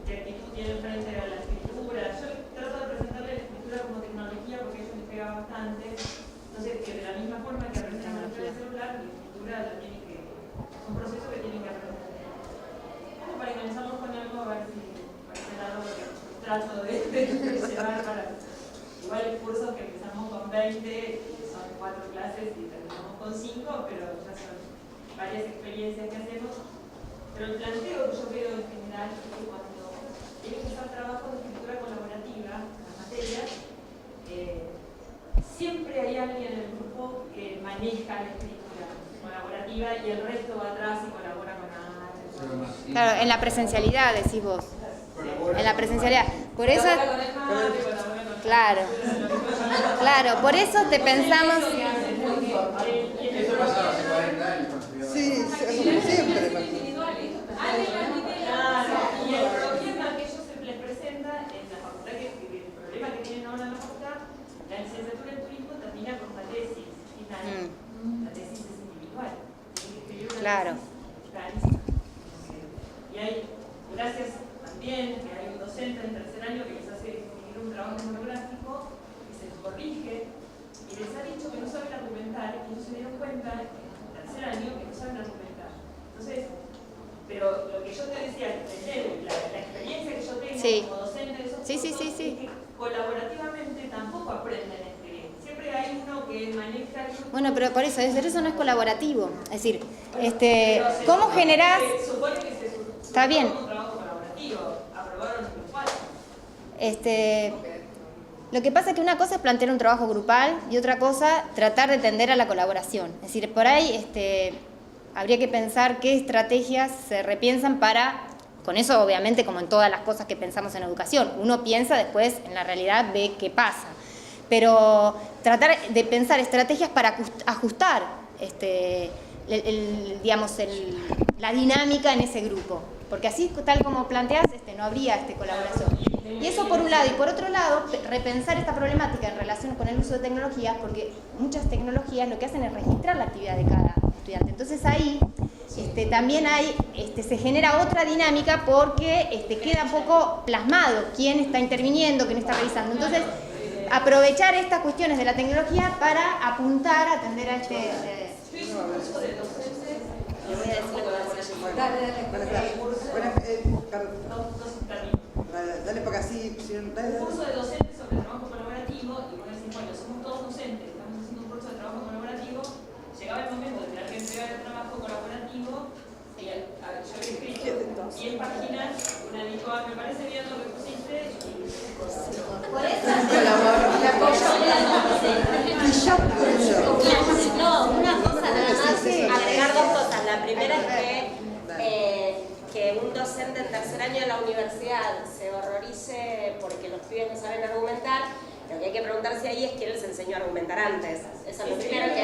Speaker 6: qué actitud tienen frente a la escritura, yo trato de presentarle la escritura como tecnología porque a ellos les pega bastante, entonces que de la misma forma que aprenden a manejar el celular, la escritura la tienen que, es un proceso que tienen que aprender. Como para engancharlos con algo, a ver si parece algo que trato de llevar para igual cursos que empezamos con 20, son 4 clases y terminamos con 5, pero ya son varias experiencias que hacemos. Pero el planteo que yo veo en general es que cuando tienen que hacer trabajos de escritura colaborativa, las materias, siempre hay alguien en el grupo que maneja la escritura colaborativa y el resto va atrás y colabora con alguien.
Speaker 2: Claro, en la presencialidad, decís vos. En la presencialidad. Por eso... Claro. Claro, por eso te pensamos...
Speaker 7: Esto pasaba hace 40 años.
Speaker 1: Sí, siempre.
Speaker 6: Y el problema que ellos les presenta en la facultad, el problema que tienen ahora en la facultad, la licenciatura en turismo termina con la tesis final. La tesis es individual. Tienen que escribir una
Speaker 2: Claro.
Speaker 6: tesis realista. Y hay, gracias también, que hay un docente en tercer año que les hace escribir un trabajo monográfico que se les corrige y les ha dicho que no saben argumentar y ellos se dieron cuenta en tercer año que no saben argumentar. Entonces, pero lo que yo te decía, la experiencia que yo tengo
Speaker 2: Sí.
Speaker 6: como docente de esos
Speaker 2: Sí, sí,
Speaker 6: cursos,
Speaker 2: sí, sí.
Speaker 6: es que colaborativamente tampoco aprenden a escribir. Siempre hay uno que maneja el grupo.
Speaker 2: Bueno, pero por eso no es colaborativo. Es decir, ¿cómo generás...?
Speaker 6: Supone que se
Speaker 2: Está bien.
Speaker 6: un trabajo colaborativo. Aprobaron los 4.
Speaker 2: Lo que pasa es que una cosa es plantear un trabajo grupal y otra cosa tratar de tender a la colaboración. Es decir, por ahí habría que pensar qué estrategias se repiensan para, con eso obviamente como en todas las cosas que pensamos en educación, uno piensa después en la realidad ve qué pasa, pero tratar de pensar estrategias para ajustar la dinámica en ese grupo, porque así tal como planteás no habría colaboración. Y eso por un lado, y por otro lado repensar esta problemática en relación con el uso de tecnologías, porque muchas tecnologías lo que hacen es registrar la actividad de cada estudiante. Entonces ahí también se genera otra dinámica porque queda un poco plasmado quién está interviniendo, quién está revisando. Entonces aprovechar estas cuestiones de la tecnología para apuntar a atender a
Speaker 1: Dale porque así...
Speaker 6: Un curso de docentes sobre trabajo colaborativo y vos decís, bueno, somos todos docentes, estamos haciendo un curso de trabajo colaborativo, llegaba el momento de tener que entregar el trabajo colaborativo y yo había escrito 10 páginas, una dijo, me parece bien lo que pusiste y...
Speaker 2: Por eso
Speaker 8: No, una cosa nada más, agregar 2 cosas. La primera es que un docente en tercer año de la universidad se horrorice porque los pibes no saben argumentar. Lo que hay que preguntarse ahí es quién les enseñó a argumentar antes. Eso es lo primero, que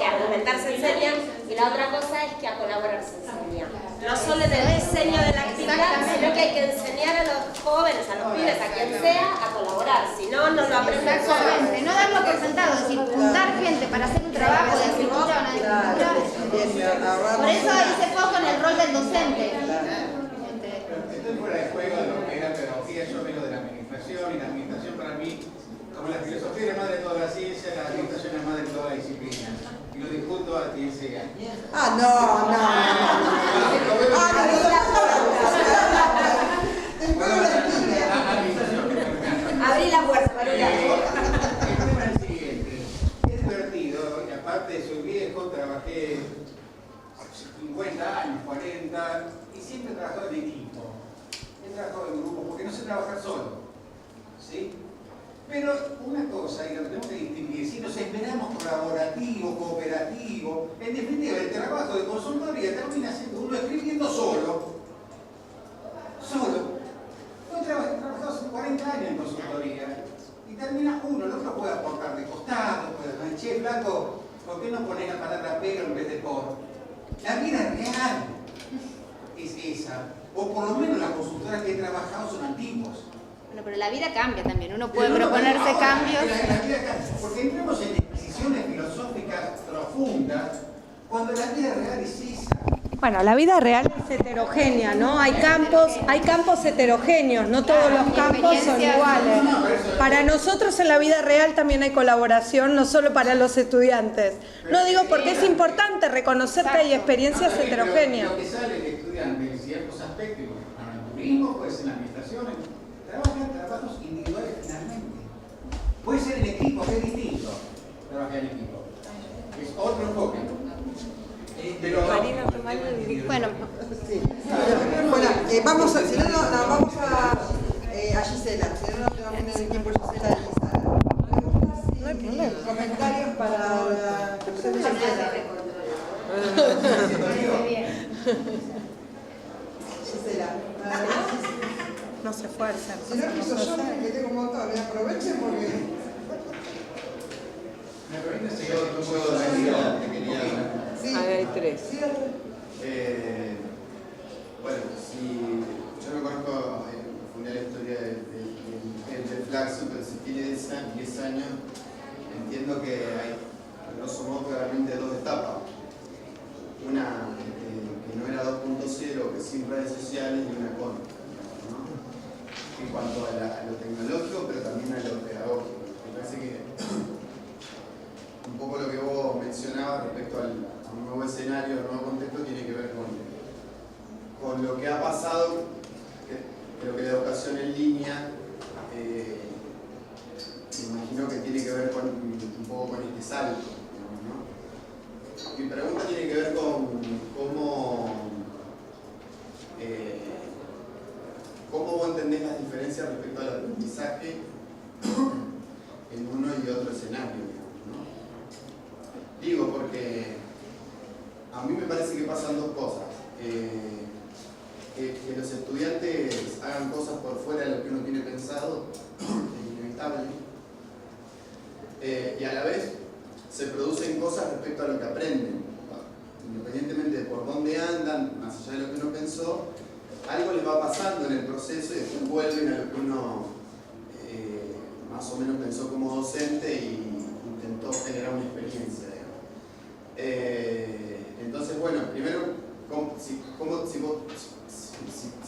Speaker 8: argumentar se enseña. Y la otra cosa es que a colaborar se enseña. no solo en el diseño de la actividad, sino que hay que enseñar a los jóvenes, a los pibes, a quien sea, a colaborar. Si no, no lo aprenden solos.
Speaker 2: Exactamente, no darlo por sentado, es decir, juntar gente para hacer un trabajo de escritura o una escritura. Por eso ahí se foca en el rol del docente.
Speaker 7: Estoy fuera de juego de lo que era pedagogía, yo vengo de la administración, y la administración para mí, como la filosofía es madre de toda la ciencia, la administración es madre de toda la disciplina. Y lo discuto a quien sea.
Speaker 1: Ah, no.
Speaker 8: Abrí la puerta, Marula.
Speaker 7: El tema es el siguiente. Es divertido, y aparte soy viejo, trabajé 50 años, 40, y siempre he trabajado en equipo. He trabajado en grupo, porque no sé trabajar solo. ¿Sí? Pero una cosa, y lo tenemos que distinguir, si nos esperamos colaborativo, cooperativo, en definitiva el trabajo de consultoría termina siendo uno escribiendo solo. Yo he trabajado hace 40 años en consultoría y termina uno, el otro puede aportar de costado, puede decir, che, flaco, ¿por qué no pones la palabra pero en vez de por? La vida real es esa, o por lo menos las consultoras que he trabajado son antiguos.
Speaker 2: Bueno, pero la vida cambia también, uno puede proponerse cambios.
Speaker 7: La vida cambia, porque entramos en discusiones filosóficas profundas cuando la vida real es esa.
Speaker 3: Bueno, la vida real es heterogénea, ¿no? Hay campos heterogéneos, no todos los campos son iguales. Para nosotros en la vida real también hay colaboración, no solo para los estudiantes. No digo porque es importante reconocer que hay experiencias heterogéneas.
Speaker 7: Lo que sale el estudiante en ciertos aspectos, en el turismo, puede ser en la administración, trabajan trabajos individuales finalmente. Puede ser en equipo, que es distinto trabajar en equipo. Es otro enfoque. Pero
Speaker 2: Bueno,
Speaker 1: Sí. Bueno, vamos a Gisela, si no, no te vamos a tener el tiempo Gisela de Gisela. No hay problema. Comentarios para la cuestión de Gisela. Gisela.
Speaker 3: No se esfuerzan.
Speaker 1: Si no quiso yo, que tengo un montón, aprovechen porque...
Speaker 7: me permite seguir otro juego de vida que quería.
Speaker 1: Sí.
Speaker 4: Ahí hay tres.
Speaker 1: Sí,
Speaker 9: bueno, si yo no conozco fundé la historia del Flaxo, pero si tiene 10 años, entiendo que hay, grosso modo, claramente dos etapas. Una que no era 2.0, que sin redes sociales, y una con, ¿no? En cuanto a lo tecnológico, pero también a lo pedagógico. Me parece que un poco lo que vos mencionabas respecto a un nuevo escenario, un nuevo contexto, tiene que ver con lo que ha pasado. Creo que la educación en línea, me imagino que tiene que ver un poco con este salto, ¿no? Mi pregunta tiene que ver con cómo vos entendés las diferencias respecto al aprendizaje en uno y otro escenario, ¿no? Digo porque a mí me parece que pasan dos cosas. Que los estudiantes hagan cosas por fuera de lo que uno tiene pensado es inevitable. Y a la vez se producen cosas respecto a lo que aprenden. Independientemente de por dónde andan, más allá de lo que uno pensó, algo les va pasando en el proceso y después vuelven a lo que uno más o menos pensó como docente y intentó generar una experiencia, digamos. Entonces, bueno, primero,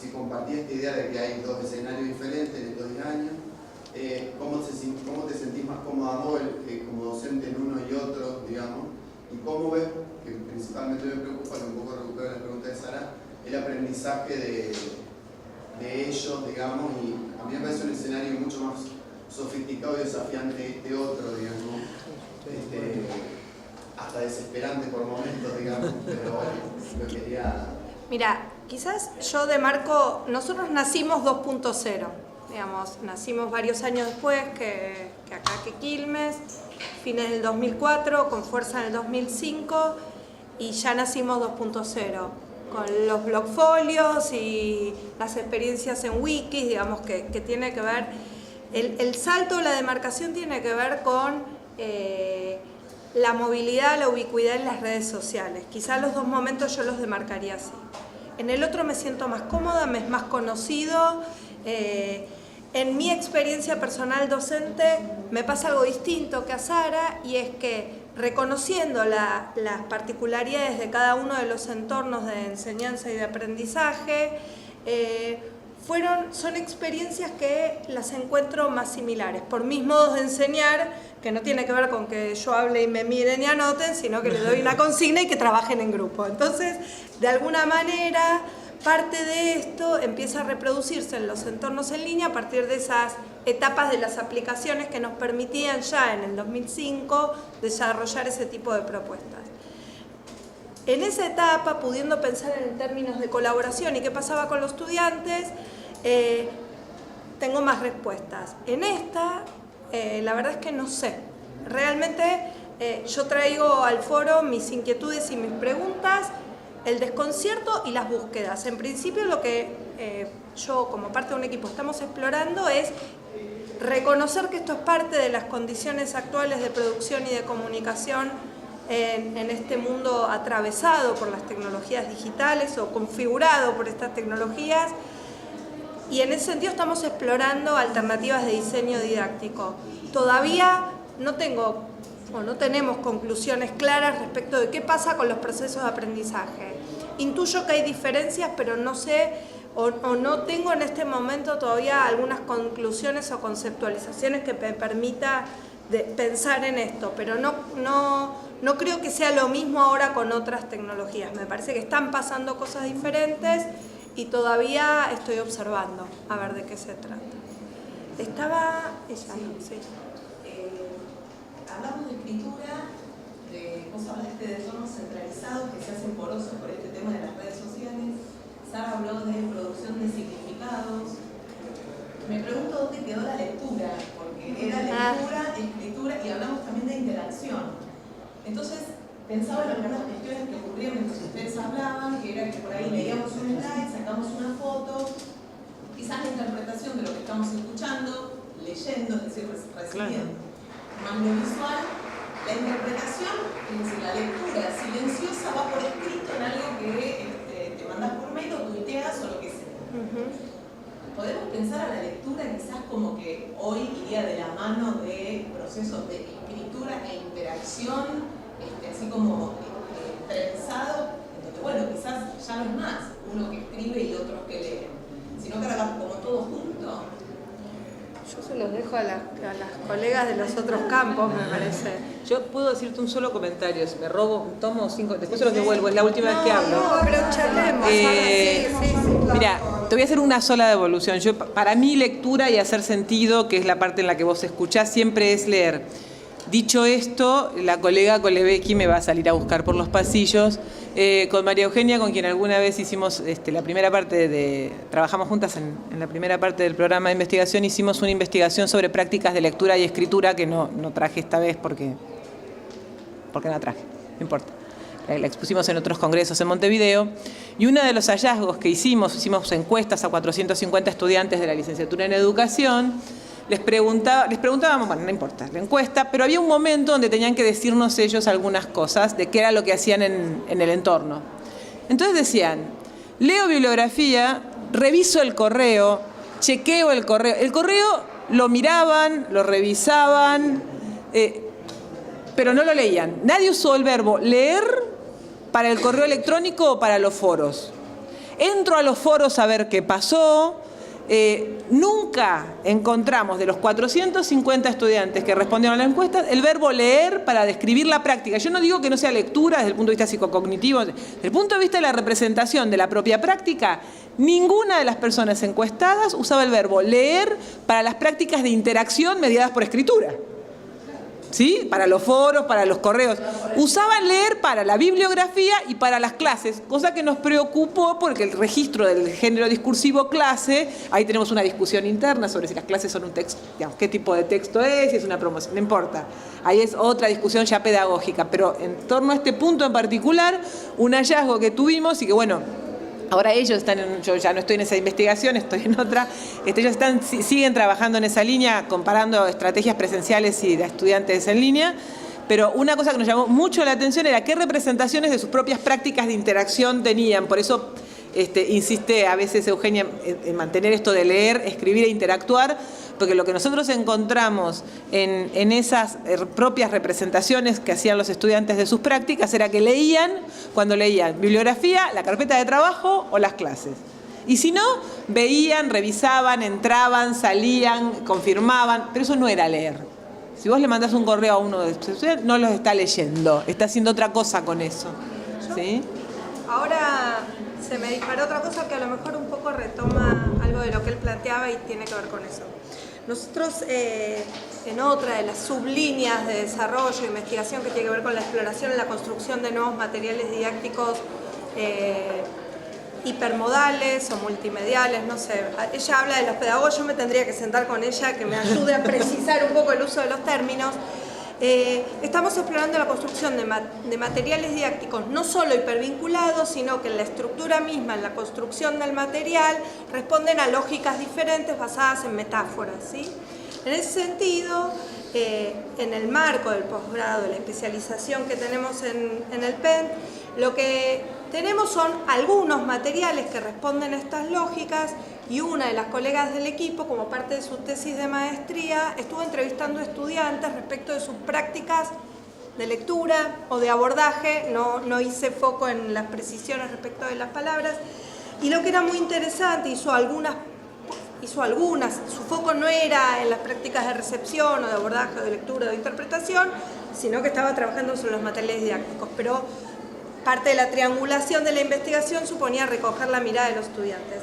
Speaker 9: si compartí esta idea de que hay dos escenarios diferentes en estos 10 años, ¿cómo te sentís más cómoda vos como docente en uno y otro, digamos? Y cómo ves, que principalmente me preocupa, que un poco recupero la pregunta de Sara, el aprendizaje de ellos, digamos, y a mí me parece un escenario mucho más sofisticado y desafiante este otro, digamos, hasta desesperante por momentos, digamos, pero bueno, lo quería...
Speaker 3: Mira, quizás yo demarco, nosotros nacimos 2.0, digamos, nacimos varios años después que acá que Quilmes, fines del 2004, con fuerza en el 2005, y ya nacimos 2.0, con los blogfolios y las experiencias en wikis, digamos, que tiene que ver, el salto, la demarcación tiene que ver con la movilidad, la ubicuidad en las redes sociales. Quizás los dos momentos yo los demarcaría así. En el otro me siento más cómoda, me es más conocido. En mi experiencia personal docente me pasa algo distinto que a Sara, y es que reconociendo las particularidades de cada uno de los entornos de enseñanza y de aprendizaje, son experiencias que las encuentro más similares, por mis modos de enseñar, que no tiene que ver con que yo hable y me miren y anoten, sino que les doy una consigna y que trabajen en grupo. Entonces, de alguna manera, parte de esto empieza a reproducirse en los entornos en línea a partir de esas etapas de las aplicaciones que nos permitían ya en el 2005 desarrollar ese tipo de propuestas. En esa etapa, pudiendo pensar en términos de colaboración y qué pasaba con los estudiantes, tengo más respuestas. En esta, la verdad es que no sé. Realmente yo traigo al foro mis inquietudes y mis preguntas, el desconcierto y las búsquedas. En principio lo que yo como parte de un equipo estamos explorando es reconocer que esto es parte de las condiciones actuales de producción y de comunicación en este mundo atravesado por las tecnologías digitales o configurado por estas tecnologías, y en ese sentido estamos explorando alternativas de diseño didáctico. Todavía no tenemos conclusiones claras respecto de qué pasa con los procesos de aprendizaje. Intuyo que hay diferencias, pero no sé o no tengo en este momento todavía algunas conclusiones o conceptualizaciones que me permita pensar en esto, pero no creo que sea lo mismo ahora con otras tecnologías. Me parece que están pasando cosas diferentes y todavía estoy observando a ver de qué se trata. Estaba ella, ¿no? Sí.
Speaker 10: Hablamos de escritura, vos hablaste de entornos centralizados que se hacen porosos por este tema de las redes sociales. Sara habló de producción de significados. Me pregunto dónde quedó la lectura, porque era lectura, escritura, y hablamos también de interacción. Entonces, pensaba en algunas cuestiones que ocurrían mientras ustedes hablaban, que era que por ahí leíamos un slide, sacamos una foto, quizás la interpretación de lo que estamos escuchando, leyendo, es decir, recibiendo. Más lo visual, la interpretación, es decir, la lectura silenciosa va por escrito en algo que te mandas por mail o tuiteas o lo que sea. Podemos pensar a la lectura quizás como que hoy iría de la mano de procesos de escritura e interacción, así como trenzado, entonces bueno, quizás ya no es más uno que escribe y otros que leen, sino que ahora como todo junto.
Speaker 3: Yo se los dejo a las colegas de los otros campos, me parece.
Speaker 4: Yo puedo decirte un solo comentario, si me robo, tomo 5, después se los devuelvo, es la última vez que hablo.
Speaker 3: No, pero charlemos.
Speaker 4: Mira, te voy a hacer una sola devolución. Para mí lectura y hacer sentido, que es la parte en la que vos escuchás, siempre es leer. Dicho esto, la colega Colebecki me va a salir a buscar por los pasillos. Con María Eugenia, con quien alguna vez hicimos la primera parte trabajamos juntas en la primera parte del programa de investigación, hicimos una investigación sobre prácticas de lectura y escritura que no traje esta vez porque no la traje, no importa. La expusimos en otros congresos en Montevideo, y uno de los hallazgos que hicimos encuestas a 450 estudiantes de la licenciatura en educación. Les preguntábamos, bueno, no importa la encuesta, pero había un momento donde tenían que decirnos ellos algunas cosas de qué era lo que hacían en el entorno. Entonces decían, leo bibliografía, reviso el correo, chequeo el correo. El correo lo miraban, lo revisaban, pero no lo leían. Nadie usó el verbo leer para el correo electrónico o para los foros. Entro a los foros a ver qué pasó. Nunca encontramos de los 450 estudiantes que respondieron a la encuesta el verbo leer para describir la práctica. Yo no digo que no sea lectura desde el punto de vista psicocognitivo, desde el punto de vista de la representación de la propia práctica, ninguna de las personas encuestadas usaba el verbo leer para las prácticas de interacción mediadas por escritura. ¿Sí? Para los foros, para los correos. Usaban leer para la bibliografía y para las clases, cosa que nos preocupó porque el registro del género discursivo clase, ahí tenemos una discusión interna sobre si las clases son un texto, digamos, qué tipo de texto es, si es una promoción, no importa. Ahí es otra discusión ya pedagógica, pero en torno a este punto en particular, un hallazgo que tuvimos y que bueno, ahora ellos están yo ya no estoy en esa investigación, estoy en otra. Ellos siguen trabajando en esa línea, comparando estrategias presenciales y de estudiantes en línea. Pero una cosa que nos llamó mucho la atención era qué representaciones de sus propias prácticas de interacción tenían. Por eso insiste a veces Eugenia en mantener esto de leer, escribir e interactuar, porque lo que nosotros encontramos en esas propias representaciones que hacían los estudiantes de sus prácticas era que leían, cuando leían bibliografía, la carpeta de trabajo o las clases. Y si no, veían, revisaban, entraban, salían, confirmaban, pero eso no era leer. Si vos le mandás un correo a uno de sus estudiantes, no los está leyendo, está haciendo otra cosa con eso. ¿Sí?
Speaker 3: Ahora se me disparó otra cosa que a lo mejor un poco retoma algo de lo que él planteaba y tiene que ver con eso. Nosotros, en otra de las sublíneas de desarrollo e investigación que tiene que ver con la exploración y la construcción de nuevos materiales didácticos hipermodales o multimediales, no sé, ella habla de los pedagogos, yo me tendría que sentar con ella que me ayude a precisar un poco el uso de los términos. Estamos explorando la construcción de materiales didácticos no solo hipervinculados, sino que en la estructura misma, en la construcción del material, responden a lógicas diferentes basadas en metáforas, ¿sí? En ese sentido, en el marco del posgrado, la especialización que tenemos en el PEN, lo que tenemos son algunos materiales que responden a estas lógicas, y una de las colegas del equipo, como parte de su tesis de maestría, estuvo entrevistando estudiantes respecto de sus prácticas de lectura o de abordaje, no hice foco en las precisiones respecto de las palabras, y lo que era muy interesante, hizo algunas, su foco no era en las prácticas de recepción o de abordaje, o de lectura o de interpretación, sino que estaba trabajando sobre los materiales didácticos, pero parte de la triangulación de la investigación suponía recoger la mirada de los estudiantes.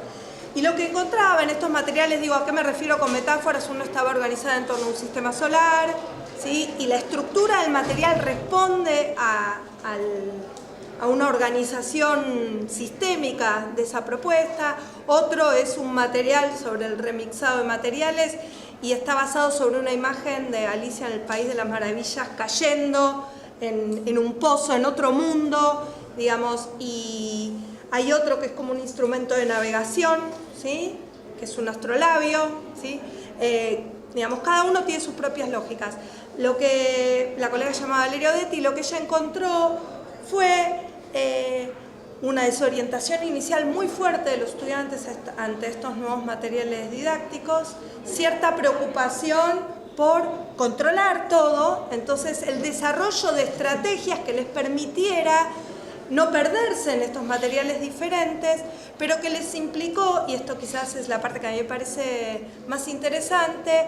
Speaker 3: Y lo que encontraba en estos materiales, digo, ¿a qué me refiero con metáforas? Uno estaba organizado en torno a un sistema solar, ¿sí? Y la estructura del material responde a una organización sistémica de esa propuesta. Otro es un material sobre el remixado de materiales y está basado sobre una imagen de Alicia en el País de las Maravillas cayendo en un pozo, en otro mundo, digamos, y hay otro que es como un instrumento de navegación, ¿sí? Que es un astrolabio, ¿sí? Digamos, cada uno tiene sus propias lógicas. Lo que la colega llamaba Valeria Odetti, lo que ella encontró fue una desorientación inicial muy fuerte de los estudiantes ante estos nuevos materiales didácticos, cierta preocupación por controlar todo, entonces el desarrollo de estrategias que les permitiera no perderse en estos materiales diferentes, pero que les implicó, y esto quizás es la parte que a mí me parece más interesante,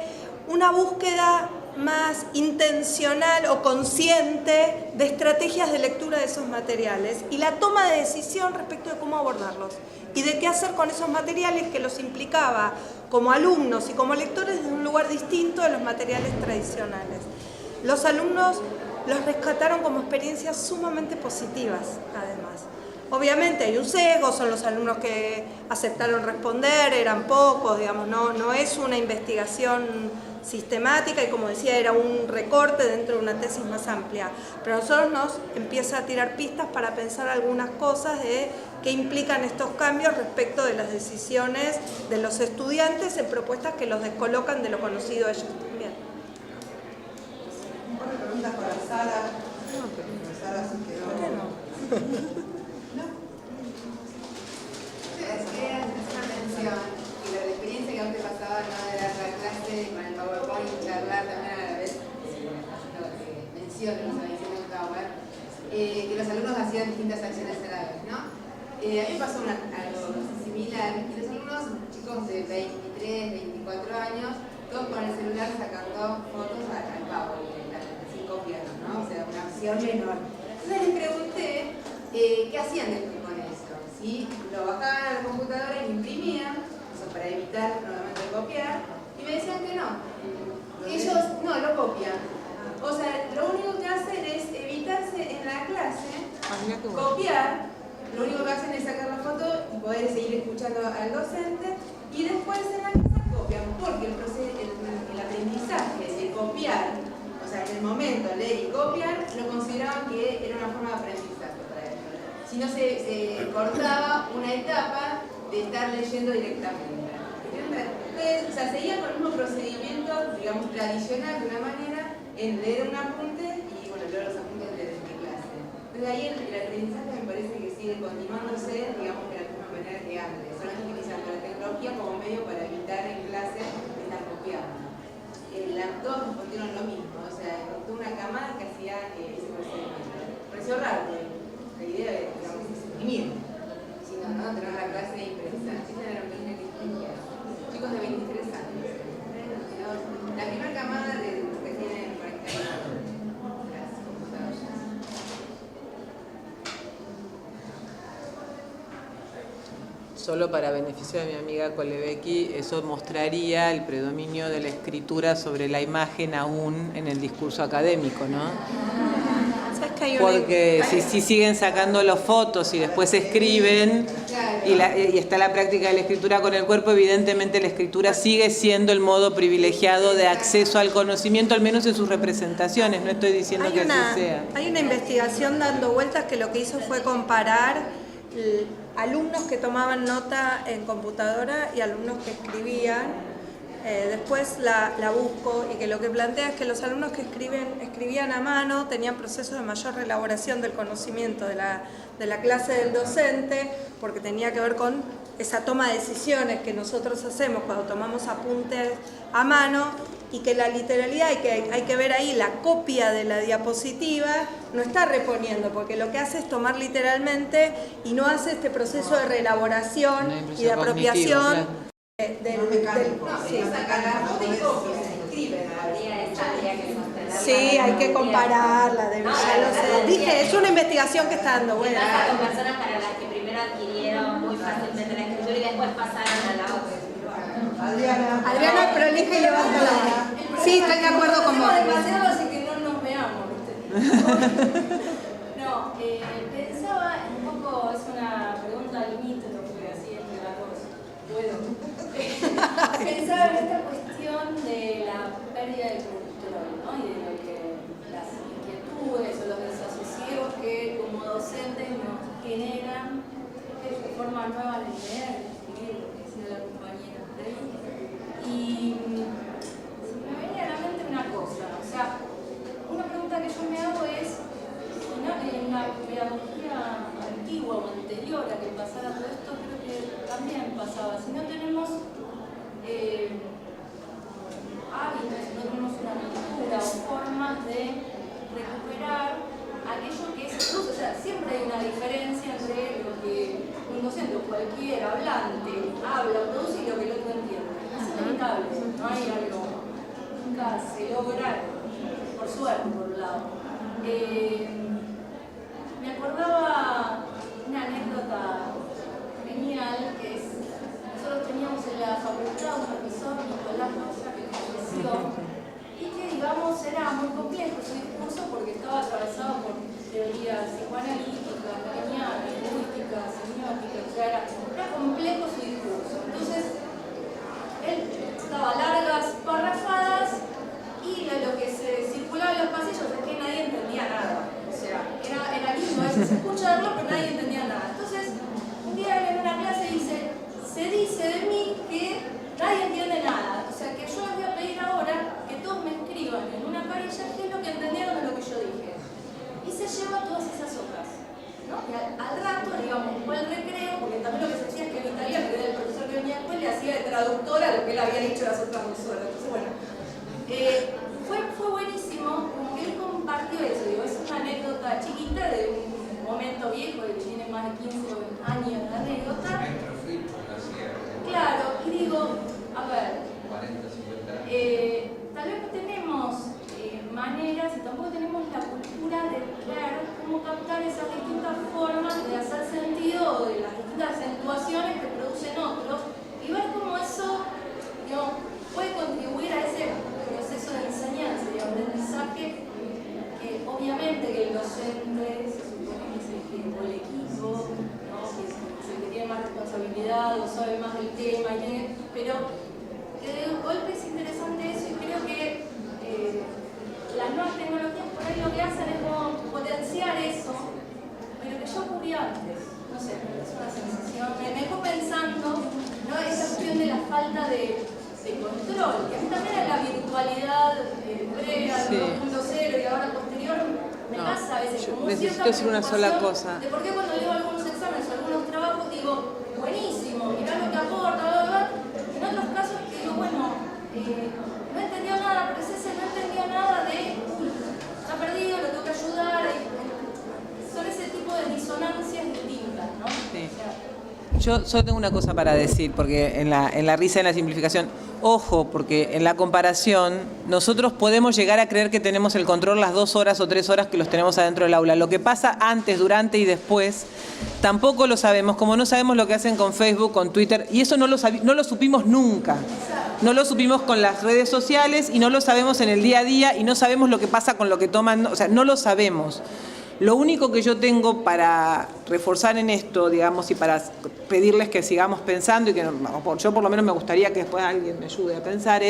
Speaker 3: una búsqueda más intencional o consciente de estrategias de lectura de esos materiales y la toma de decisión respecto de cómo abordarlos y de qué hacer con esos materiales que los implicaba como alumnos y como lectores desde un lugar distinto de los materiales tradicionales. Los alumnos los rescataron como experiencias sumamente positivas, además. Obviamente hay un sesgo, son los alumnos que aceptaron responder, eran pocos, digamos, no es una investigación sistemática y, como decía, era un recorte dentro de una tesis más amplia. Pero a nosotros nos empieza a tirar pistas para pensar algunas cosas de qué implican estos cambios respecto de las decisiones de los estudiantes en propuestas que los descolocan de lo conocido a ellos también.
Speaker 1: Un par de preguntas para Sara. Sara se quedó.
Speaker 3: ¿Por qué no?
Speaker 11: Una mención, y la experiencia que antes pasaba no era la clase con el PowerPoint y charlar también a la vez, lo que menciono, lo que mencionó Tower, que los alumnos hacían distintas acciones a la vez, ¿no? A mí me pasó algo similar, y los alumnos, chicos de 23, 24 años, todos con el celular sacando fotos al PowerPoint, sin copiarlos, ¿no? O sea, una acción menor. Entonces les pregunté qué hacían después con esto. ¿Sí? Lo bajaban a la computadora y lo imprimían, eso para evitar nuevamente copiar, y me decían que no. Ellos no lo copian. O sea, lo único que hacen es evitarse en la clase, copiar, lo único que hacen es sacar la foto y poder seguir escuchando al docente, y después en la clase copian, porque el aprendizaje de copiar, o sea, en el momento leer y copiar, lo consideraban que era una forma de aprendizaje. Si no se cortaba una etapa de estar leyendo directamente. Entonces, o sea, seguía con el mismo procedimiento, digamos, tradicional de una manera, en leer un apunte y, bueno, leer los apuntes de clase. Entonces ahí el aprendizaje me parece que sigue continuándose, digamos, de la misma manera creando, solamente utilizando la tecnología como medio para evitar en clase que están copiando. Todos respondieron lo mismo, o sea, encontré una camada que hacía ese procedimiento. Me pareció raro, la idea de, digamos, es imprimir, sino no tener la clase de impresa. Esa era la primera que tenía. Chicos de 23 años. La primera camada de que tienen conectadas las computadoras.
Speaker 4: Solo para beneficio de mi amiga Kolebeki, eso mostraría el predominio de la escritura sobre la imagen aún en el discurso académico, ¿no? Porque si siguen sacando las fotos y después escriben y está la práctica de la escritura con el cuerpo, evidentemente la escritura sigue siendo el modo privilegiado de acceso al conocimiento, al menos en sus representaciones. No estoy diciendo que así sea.
Speaker 3: Hay una investigación dando vueltas que lo que hizo fue comparar alumnos que tomaban nota en computadora y alumnos que escribían. Después la busco y que lo que plantea es que los alumnos que escribían a mano tenían procesos de mayor reelaboración del conocimiento de la clase del docente, porque tenía que ver con esa toma de decisiones que nosotros hacemos cuando tomamos apuntes a mano, y que la literalidad, hay que ver ahí la copia de la diapositiva, no está reponiendo, porque lo que hace es tomar literalmente y no hace este proceso de reelaboración y de apropiación. Sí, hay que compararla, ya lo sé. Dije, es una investigación que está dando vueltas.
Speaker 8: Con personas para las que primero adquirieron muy fácilmente la escritura y después pasaron a la otra.
Speaker 3: Adriana, prolija y levanta la mano. Sí, estoy de acuerdo con vos.
Speaker 12: Demasiado, así que no nos veamos, ¿viste? No, pensaba un poco, es una pregunta al límite, porque así entre las dos puedo. Pensaba en esta cuestión de la pérdida de control, ¿no? Y de lo que las inquietudes o los desasosiegos que como docentes nos generan formas nuevas de leer, de escribir, lo que decía la compañera de ahí. Y se me venía a la mente una cosa, o sea, una pregunta que yo me hago es, si no, en la pedagogía antigua o anterior a que pasara todo esto, creo que también pasaba, si no tenemos hábitos, no tenemos una cultura o formas de recuperar aquello que es incluso, o sea, siempre hay una diferencia entre lo que un docente o cualquier hablante habla o produce y lo que el otro entiende. Es inevitable, no hay algo, nunca se logra, por suerte, por un lado. Me acordaba una anécdota genial que es, nosotros teníamos en la facultad un profesor, Nicolás Maya, que falleció, y que, digamos, era muy complejo su discurso porque estaba atravesado por teorías psicoanalíticas, lenianas, lingüísticas, semióticas, o sea, era complejo su discurso. Entonces, él daba largas parrafadas y lo que se circulaba en los pasillos es que nadie entendía nada. O sea, era lindo a veces escucharlo, pero nadie entendía nada. Entonces, un día él en una clase dice, se dice de mí que nadie entiende nada. O sea, que yo les voy a pedir ahora que todos me escriban en una parilla qué es lo que entendieron de lo que yo dije. Y se lleva todas esas hojas, ¿no? Y al rato, digamos, fue el recreo, porque también lo que se decía es que en italiano, que era el profesor que venía después, le hacía de traductora lo que él había dicho a las otras dos horas. Entonces, bueno, fue buenísimo, como que él compartió eso, digo, es una anécdota chiquita de un momento viejo, que tiene más de 15 años de anécdota. Claro, y digo, a ver, tal vez no tenemos maneras y tampoco tenemos la cultura de ver cómo captar esas distintas formas de hacer sentido de las distintas acentuaciones que producen otros y ver cómo eso, digamos, puede contribuir a ese proceso de enseñanza y aprendizaje que obviamente que el docente se supone que es el que o el equipo, ¿no? Que es el que tiene más responsabilidad o sabe más del tema, pero de golpe es interesante eso y creo que las nuevas tecnologías por ahí lo que hacen es como potenciar eso, pero que ya ocurría antes. No sé, es una sensación. Me dejó pensando, ¿no? Esa cuestión de la falta de control, que a mí también en la virtualidad previa,
Speaker 4: sí.
Speaker 12: 2.0 y ahora posterior, me pasa a veces como
Speaker 4: necesito decir una sola cosa.
Speaker 12: De por qué cuando leo algunos exámenes o algunos trabajos digo, buenísimo. no entendió nada, pero ese no entendió nada de, uy, está perdido, lo tengo que ayudar. Son ese tipo de disonancias distintas, ¿no?
Speaker 4: Sí. Yo solo tengo una cosa para decir, porque en la risa, en la simplificación, ojo, porque en la comparación nosotros podemos llegar a creer que tenemos el control las 2 horas o 3 horas que los tenemos adentro del aula. Lo que pasa antes, durante y después, tampoco lo sabemos, como no sabemos lo que hacen con Facebook, con Twitter, y eso no lo supimos nunca. No lo supimos con las redes sociales y no lo sabemos en el día a día y no sabemos lo que pasa con lo que toman, o sea, no lo sabemos. Lo único que yo tengo para reforzar en esto, digamos, y para pedirles que sigamos pensando, y que yo por lo menos me gustaría que después alguien me ayude a pensar,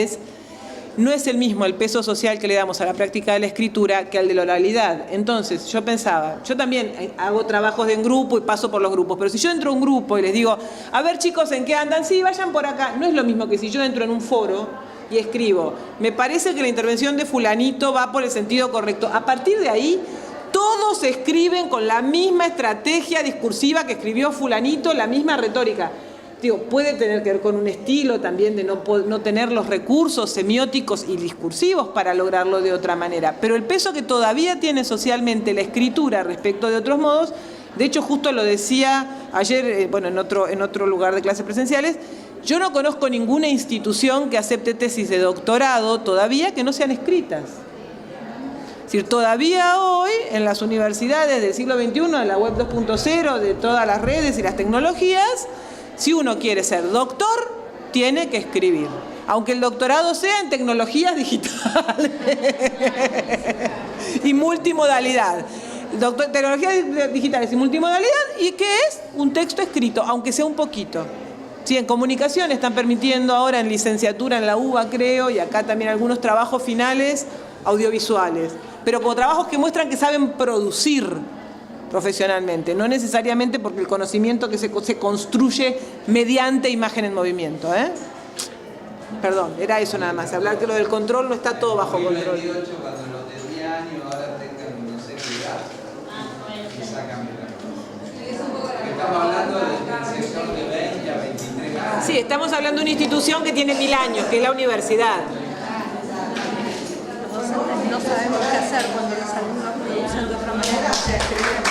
Speaker 4: no es el mismo el peso social que le damos a la práctica de la escritura que al de la oralidad. Entonces, yo pensaba, yo también hago trabajos en grupo y paso por los grupos, pero si yo entro a un grupo y les digo, a ver chicos, ¿en qué andan? Sí, vayan por acá. No es lo mismo que si yo entro en un foro y escribo, me parece que la intervención de fulanito va por el sentido correcto. A partir de ahí, todos escriben con la misma estrategia discursiva que escribió fulanito, la misma retórica. Digo, puede tener que ver con un estilo también de no tener los recursos semióticos y discursivos para lograrlo de otra manera. Pero el peso que todavía tiene socialmente la escritura respecto de otros modos, de hecho justo lo decía ayer, bueno, en otro lugar de clases presenciales, yo no conozco ninguna institución que acepte tesis de doctorado todavía que no sean escritas. Es decir, todavía hoy en las universidades del siglo XXI, de la web 2.0, de todas las redes y las tecnologías, si uno quiere ser doctor, tiene que escribir. Aunque el doctorado sea en tecnologías digitales y multimodalidad. Tecnologías digitales y multimodalidad, ¿y qué es? Un texto escrito, aunque sea un poquito. Sí, en comunicación están permitiendo ahora en licenciatura en la UBA, creo, y acá también algunos trabajos finales audiovisuales. Pero como trabajos que muestran que saben producir profesionalmente, no necesariamente porque el conocimiento que se construye mediante imagen en movimiento, ¿eh? Perdón, era eso nada más, hablar que lo del control no está todo bajo control.
Speaker 13: 28, cuando los de 10 años ahora tengan no sé qué edad, y sacan estamos hablando del sector de 20 a 23 años.
Speaker 4: Sí, estamos hablando de una institución que tiene 1000 años, que es la universidad.
Speaker 3: No sabemos qué hacer cuando los alumnos producen de otra manera, o sea, escriben